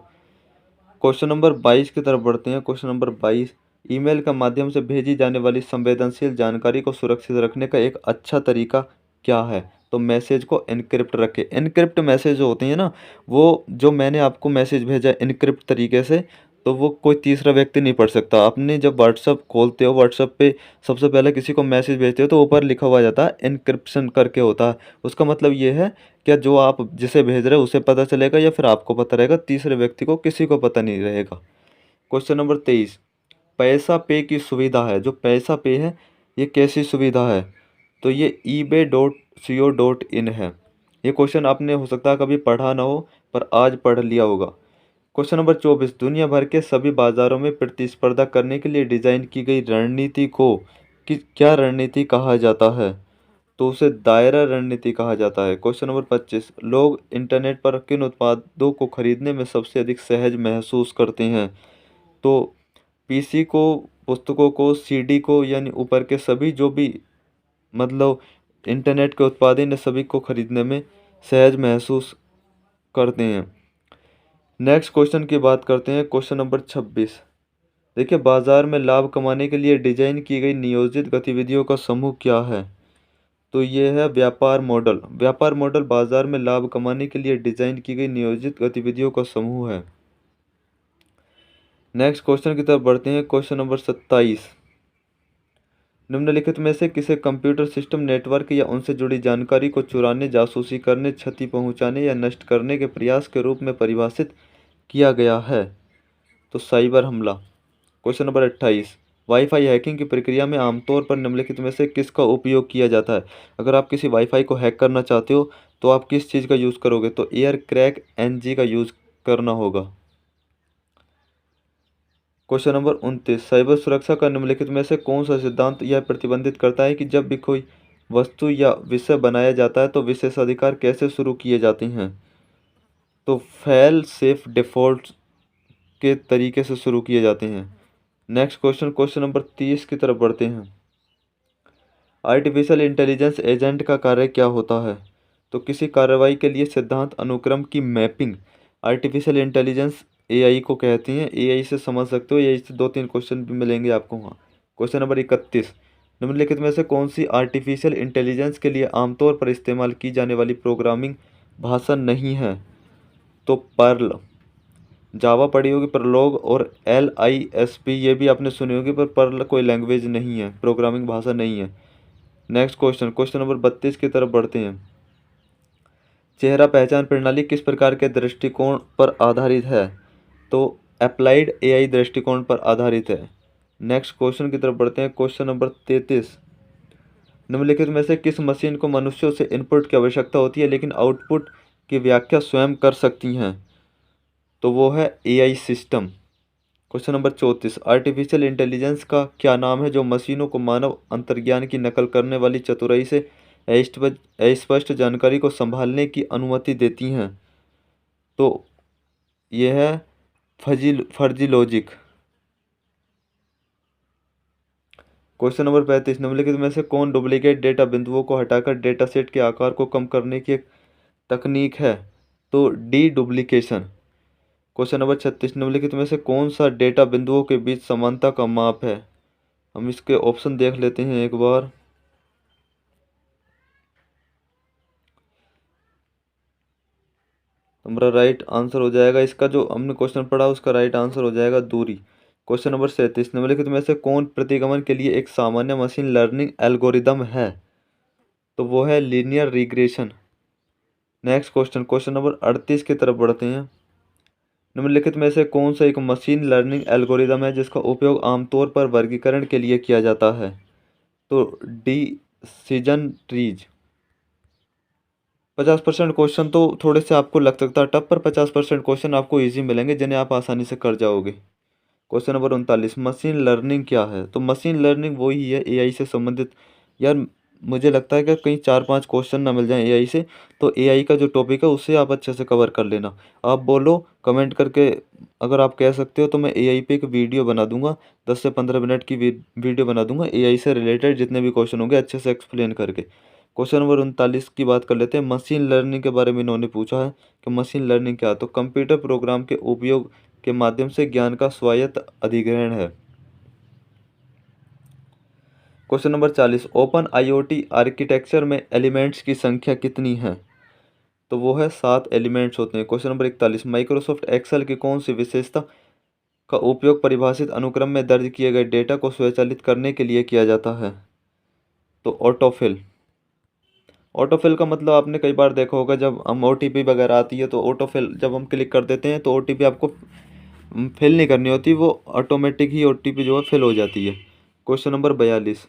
क्वेश्चन नंबर 22 की तरफ बढ़ते हैं। क्वेश्चन नंबर 22, ईमेल के माध्यम से भेजी जाने वाली संवेदनशील जानकारी को सुरक्षित रखने का एक अच्छा तरीका क्या है? तो मैसेज को एनक्रिप्ट रखें। एनक्रिप्ट मैसेज जो होते हैं ना, वो जो मैंने आपको मैसेज भेजा एनक्रिप्ट तरीके से, तो वो कोई तीसरा व्यक्ति नहीं पढ़ सकता। आपने जब व्हाट्सअप खोलते हो, व्हाट्सअप पे सबसे पहले किसी को मैसेज भेजते हो तो ऊपर लिखा हुआ जाता है एनक्रिप्शन करके होता है। उसका मतलब ये है क्या जो आप जिसे भेज रहे हो उसे पता चलेगा या फिर आपको पता रहेगा, तीसरे व्यक्ति को किसी को पता नहीं रहेगा। क्वेश्चन नंबर 23, पैसा पे की सुविधा है, जो पैसा पे है ये कैसी सुविधा है? तो ये ebay.co.in है। ये क्वेश्चन आपने हो सकता है कभी पढ़ा ना हो पर आज पढ़ लिया होगा। क्वेश्चन नंबर 24, दुनिया भर के सभी बाजारों में प्रतिस्पर्धा करने के लिए डिजाइन की गई रणनीति को क्या रणनीति कहा जाता है? तो उसे दायरा रणनीति कहा जाता है। क्वेश्चन नंबर 25, लोग इंटरनेट पर किन उत्पादों को खरीदने में सबसे अधिक सहज महसूस करते हैं? तो पीसी को, पुस्तकों को, सीडी को, यानी ऊपर के सभी जो भी मतलब इंटरनेट के उत्पाद इन सभी को खरीदने में सहज महसूस करते हैं। नेक्स्ट क्वेश्चन की बात करते हैं। क्वेश्चन नंबर 26, देखिए बाजार में लाभ कमाने के लिए डिजाइन की गई नियोजित गतिविधियों का समूह क्या है? तो ये है व्यापार मॉडल। व्यापार मॉडल बाजार में लाभ कमाने के लिए डिजाइन की गई नियोजित गतिविधियों का समूह है। नेक्स्ट क्वेश्चन की तरफ बढ़ते हैं। क्वेश्चन नंबर 27, निम्नलिखित में से किसे कंप्यूटर सिस्टम नेटवर्क या उनसे जुड़ी जानकारी को चुराने, जासूसी करने, क्षति पहुंचाने या नष्ट करने के प्रयास के रूप में परिभाषित किया गया है? तो साइबर हमला। क्वेश्चन नंबर 28, वाईफाई हैकिंग की प्रक्रिया में आमतौर पर निम्नलिखित में से किसका उपयोग किया जाता है? अगर आप किसी वाईफाई को हैक करना चाहते हो तो आप किस चीज़ का यूज़ करोगे? तो एयर क्रैक एनजी का यूज़ करना होगा। क्वेश्चन नंबर 29, साइबर सुरक्षा का निम्नलिखित में से कौन सा सिद्धांत यह प्रतिबंधित करता है कि जब भी कोई वस्तु या विषय बनाया जाता है तो विशेषाधिकार कैसे शुरू किए जाते हैं? तो फेल सेफ डिफ़ॉल्ट के तरीके से शुरू किए जाते हैं। नेक्स्ट क्वेश्चन, क्वेश्चन नंबर 30 की तरफ बढ़ते हैं। आर्टिफिशियल इंटेलिजेंस एजेंट का कार्य क्या होता है? तो किसी कार्रवाई के लिए सिद्धांत अनुक्रम की मैपिंग आर्टिफिशियल इंटेलिजेंस एआई को कहते हैं। एआई से समझ सकते हो, एआई से 2-3 क्वेश्चन भी मिलेंगे आपको वहाँ। क्वेश्चन नंबर 31, निम्नलिखित में से कौन सी आर्टिफिशियल इंटेलिजेंस के लिए आमतौर पर इस्तेमाल की जाने वाली प्रोग्रामिंग भाषा नहीं है? तो पर्ल। जावा पढ़ी होगी, प्रलोग और LISP ये भी आपने सुनी होगी, पर पर्ल कोई लैंग्वेज नहीं है, प्रोग्रामिंग भाषा नहीं है। नेक्स्ट क्वेश्चन, क्वेश्चन नंबर 32 की तरफ बढ़ते हैं। चेहरा पहचान प्रणाली किस प्रकार के दृष्टिकोण पर आधारित है? तो अप्लाइड एआई दृष्टिकोण पर आधारित है। नेक्स्ट क्वेश्चन की तरफ बढ़ते हैं। क्वेश्चन नंबर 33, निम्नलिखित में से किस मशीन को मनुष्यों से इनपुट की आवश्यकता होती है लेकिन आउटपुट की व्याख्या स्वयं कर सकती हैं? तो वो है AI system. Question number 34, artificial intelligence का क्या नाम है जो मशीनों को मानव अंतर्ज्ञान की नकल करने वाली चतुराई से अस्पष्ट जानकारी को संभालने की अनुमति देती हैं? तो यह है फर्जी लॉजिक। क्वेश्चन नंबर 35, निम्नलिखित में से कौन डुप्लीकेट डेटा बिंदुओं को हटाकर डेटा सेट के आकार को कम करने की एक तकनीक है? तो डी डुप्लीकेशन। क्वेश्चन नंबर 36, निम्नलिखित में से कौन सा डेटा बिंदुओं के बीच समानता का माप है? हम इसके ऑप्शन देख लेते हैं एक बार। हमारा राइट आंसर हो जाएगा, इसका जो हमने क्वेश्चन पढ़ा उसका राइट आंसर हो जाएगा दूरी। क्वेश्चन नंबर 37, निम्नलिखित में से कौन प्रतिगमन के लिए एक सामान्य मशीन लर्निंग एल्गोरिदम है? तो वो है linear regression. Next question, question number 38 की तरफ बढ़ते हैं। निम्नलिखित में से कौन सा एक मशीन लर्निंग एल्गोरिदम है जिसका उपयोग आमतौर पर वर्गीकरण के लिए किया जाता है? तो डिसीजन ट्रीज। 50% क्वेश्चन तो थोड़े से आपको लग सकता है टफ, पर 50% क्वेश्चन आपको इजी मिलेंगे जिन्हें आप आसानी से कर जाओगे। क्वेश्चन नंबर 39, मशीन लर्निंग क्या है? तो मशीन लर्निंग वही है एआई से संबंधित। यार मुझे लगता है कि कहीं 4-5 क्वेश्चन ना मिल जाएं एआई से, तो एआई का जो टॉपिक है उससे आप अच्छे से कवर कर लेना। आप बोलो कमेंट करके, अगर आप कह सकते हो तो मैं एआई पे एक वीडियो बना दूंगा, 10 से 15 मिनट की वीडियो बना दूंगा एआई से रिलेटेड जितने भी क्वेश्चन होंगे अच्छे से एक्सप्लेन करके। क्वेश्चन नंबर 39 की बात कर लेते हैं। मशीन लर्निंग के बारे में इन्होंने पूछा है कि मशीन लर्निंग क्या है? तो कंप्यूटर प्रोग्राम के उपयोग के माध्यम से ज्ञान का स्वायत्त अधिग्रहण है। Question number 40, open IoT architecture में एलिमेंट्स की संख्या कितनी है? तो वो है 7 एलिमेंट्स होते हैं। क्वेश्चन नंबर 41, माइक्रोसॉफ्ट एक्सेल की कौन सी विशेषता का उपयोग परिभाषित अनुक्रम में दर्ज किए गए डेटा को स्वचालित करने के लिए किया जाता है? तो ऑटोफिल। ऑटोफिल का मतलब आपने कई बार देखा होगा, जब हम ओटीपी वगैरह आती है तो ऑटोफिल जब हम क्लिक कर देते हैं तो ओटीपी आपको फिल नहीं करनी होती, वो ऑटोमेटिक ही ओटीपी जो है फिल हो जाती है। क्वेश्चन नंबर 42,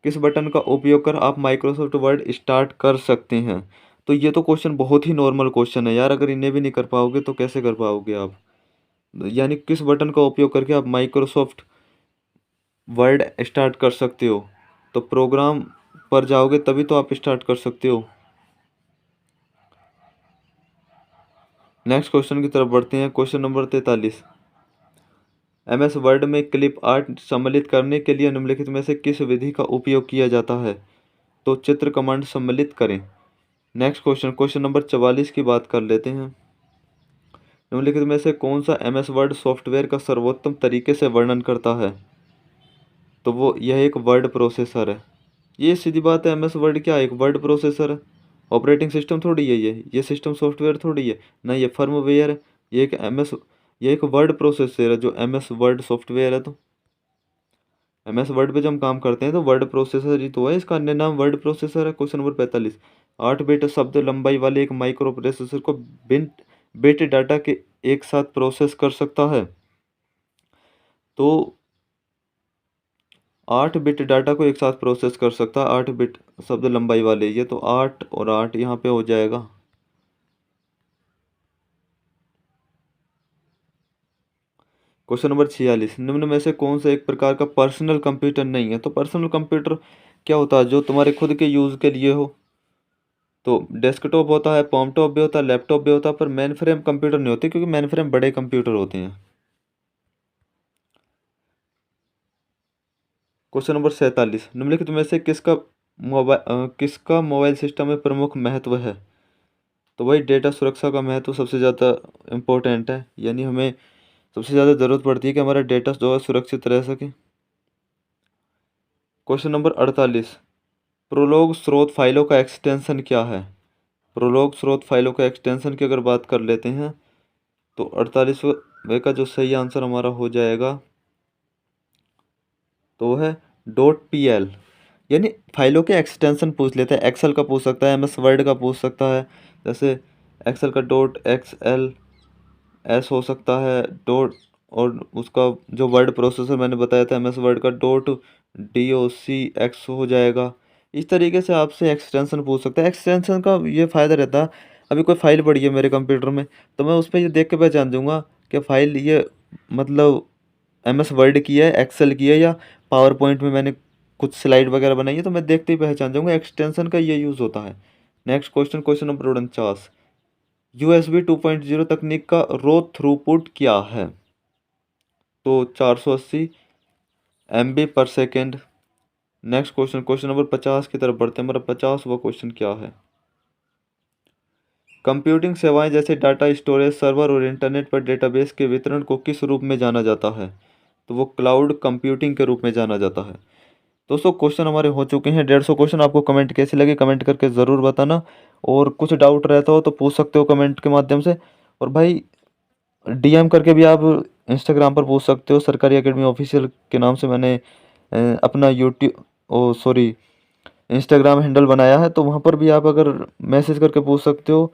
किस बटन का उपयोग कर आप माइक्रोसॉफ्ट वर्ड स्टार्ट कर सकते हैं? तो ये तो क्वेश्चन बहुत ही नॉर्मल क्वेश्चन है यार, अगर इन्हें भी नहीं कर पाओगे तो कैसे कर पाओगे आप? यानी किस बटन का उपयोग करके आप माइक्रोसॉफ्ट वर्ड स्टार्ट कर सकते हो? तो प्रोग्राम पर जाओगे तभी तो आप स्टार्ट कर सकते हो। नेक्स्ट क्वेश्चन की तरफ बढ़ते हैं। क्वेश्चन नंबर 43, MS वर्ड में क्लिप आर्ट सम्मिलित करने के लिए निम्नलिखित में से किस विधि का उपयोग किया जाता है? तो चित्र कमांड सम्मिलित करें। नेक्स्ट क्वेश्चन, क्वेश्चन नंबर 44 की बात कर लेते हैं। निम्नलिखित में से कौन सा MS वर्ड सॉफ्टवेयर का सर्वोत्तम तरीके से वर्णन करता है? तो वो यह एक वर्ड प्रोसेसर है। ये सीधी बात है, MS वर्ड क्या है? एक वर्ड प्रोसेसर है। ऑपरेटिंग सिस्टम थोड़ी है ये सिस्टम सॉफ्टवेयर थोड़ी है ना, ये फर्मवेयर है। ये एक वर्ड प्रोसेसर है जो MS वर्ड सॉफ्टवेयर है। तो MS वर्ड पे जब हम काम करते हैं तो वर्ड प्रोसेसर ही तो है, इसका अन्य नाम वर्ड प्रोसेसर है। क्वेश्चन नंबर 45, 8 बिट शब्द लंबाई वाले एक माइक्रो प्रोसेसर को बिन बिट डाटा के एक साथ प्रोसेस कर सकता है। तो 8 बिट डाटा को एक साथ प्रोसेस कर सकता है, 8 बिट शब्द लंबाई वाले, ये तो 8 और 8 यहाँ पे हो जाएगा। क्वेश्चन नंबर 46, निम्न में से कौन सा एक प्रकार का पर्सनल कंप्यूटर नहीं है? तो पर्सनल कंप्यूटर क्या होता है? जो तुम्हारे खुद के यूज़ के लिए हो। तो डेस्कटॉप होता है, पॉमटॉप भी होता है, लैपटॉप भी होता है, पर मेन फ्रेम कंप्यूटर नहीं होते, क्योंकि मेन फ्रेम बड़े कंप्यूटर होते हैं। क्वेश्चन नंबर 47, निम्नलिखित में से किसका मोबाइल सिस्टम में प्रमुख महत्व है? तो भाई डेटा सुरक्षा का महत्व सबसे ज़्यादा इम्पोर्टेंट है, यानी हमें सबसे ज़्यादा ज़रूरत पड़ती है कि हमारा डेटा जो है सुरक्षित रह सके। क्वेश्चन नंबर 48, प्रोलॉग स्रोत फाइलों का एक्सटेंशन क्या है? प्रोलॉग स्रोत फाइलों का एक्सटेंशन की अगर बात कर लेते हैं तो 48वें का जो सही आंसर हमारा हो जाएगा तो वो है .pl, यानी फाइलों के एक्सटेंशन पूछ लेते हैं। एक्सेल का पूछ सकता है, MS वर्ड का पूछ सकता है, जैसे एक्सेल का .xls हो सकता है, डॉट, और उसका जो वर्ड प्रोसेसर मैंने बताया था MS वर्ड का .docx हो जाएगा। इस तरीके से आपसे एक्सटेंशन पूछ सकता है। एक्सटेंशन का ये फ़ायदा रहता है, अभी कोई फाइल पड़ी है मेरे कंप्यूटर में तो मैं उस पर ये देख के पहचान दूंगा कि फाइल ये मतलब MS वर्ड की है, एक्सेल की है, या पावर पॉइंट में मैंने कुछ स्लाइड वगैरह बनाई है, तो मैं देखते ही पहचान जाऊंगा। एक्सटेंशन का ये यूज़ होता है। Next question, question number 49, USB 2.0 तकनीक का रो थ्रूपुट क्या है? तो 480 MB/सेकेंड। नेक्स्ट क्वेश्चन, क्वेश्चन नंबर 50 की तरफ बढ़ते हैं। हमारा 50वां क्वेश्चन क्या है? कंप्यूटिंग सेवाएं जैसे डाटा स्टोरेज सर्वर और इंटरनेट पर डेटाबेस के वितरण को किस रूप में जाना जाता है? तो वो क्लाउड कंप्यूटिंग के रूप में जाना जाता है। दोस्तों क्वेश्चन हमारे हो चुके हैं 150 क्वेश्चन। आपको कमेंट कैसे लगे कमेंट करके ज़रूर बताना, और कुछ डाउट रहता हो तो पूछ सकते हो कमेंट के माध्यम से। और भाई DM करके भी आप इंस्टाग्राम पर पूछ सकते हो, सरकारी एकेडमी ऑफिशियल के नाम से मैंने अपना यूट्यूब ओ सॉरी इंस्टाग्राम हैंडल बनाया है, तो वहाँ पर भी आप अगर मैसेज करके पूछ सकते हो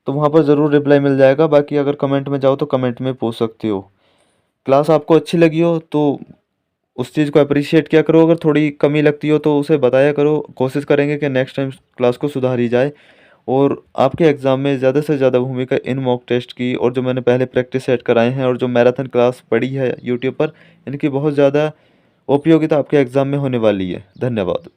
तो वहाँ पर ज़रूर रिप्लाई मिल जाएगा। बाकी अगर कमेंट में जाओ तो कमेंट में पूछ सकते हो। क्लास आपको अच्छी लगी हो तो उस चीज़ को अप्रिशिएट किया करो, अगर थोड़ी कमी लगती हो तो उसे बताया करो। कोशिश करेंगे कि नेक्स्ट टाइम क्लास को सुधारी जाए, और आपके एग्ज़ाम में ज़्यादा से ज़्यादा भूमिका इन मॉक टेस्ट की, और जो मैंने पहले प्रैक्टिस सेट कराए हैं, और जो मैराथन क्लास पढ़ी है यूट्यूब पर, इनकी बहुत ज़्यादा उपयोगिता आपके एग्ज़ाम में होने वाली है। धन्यवाद।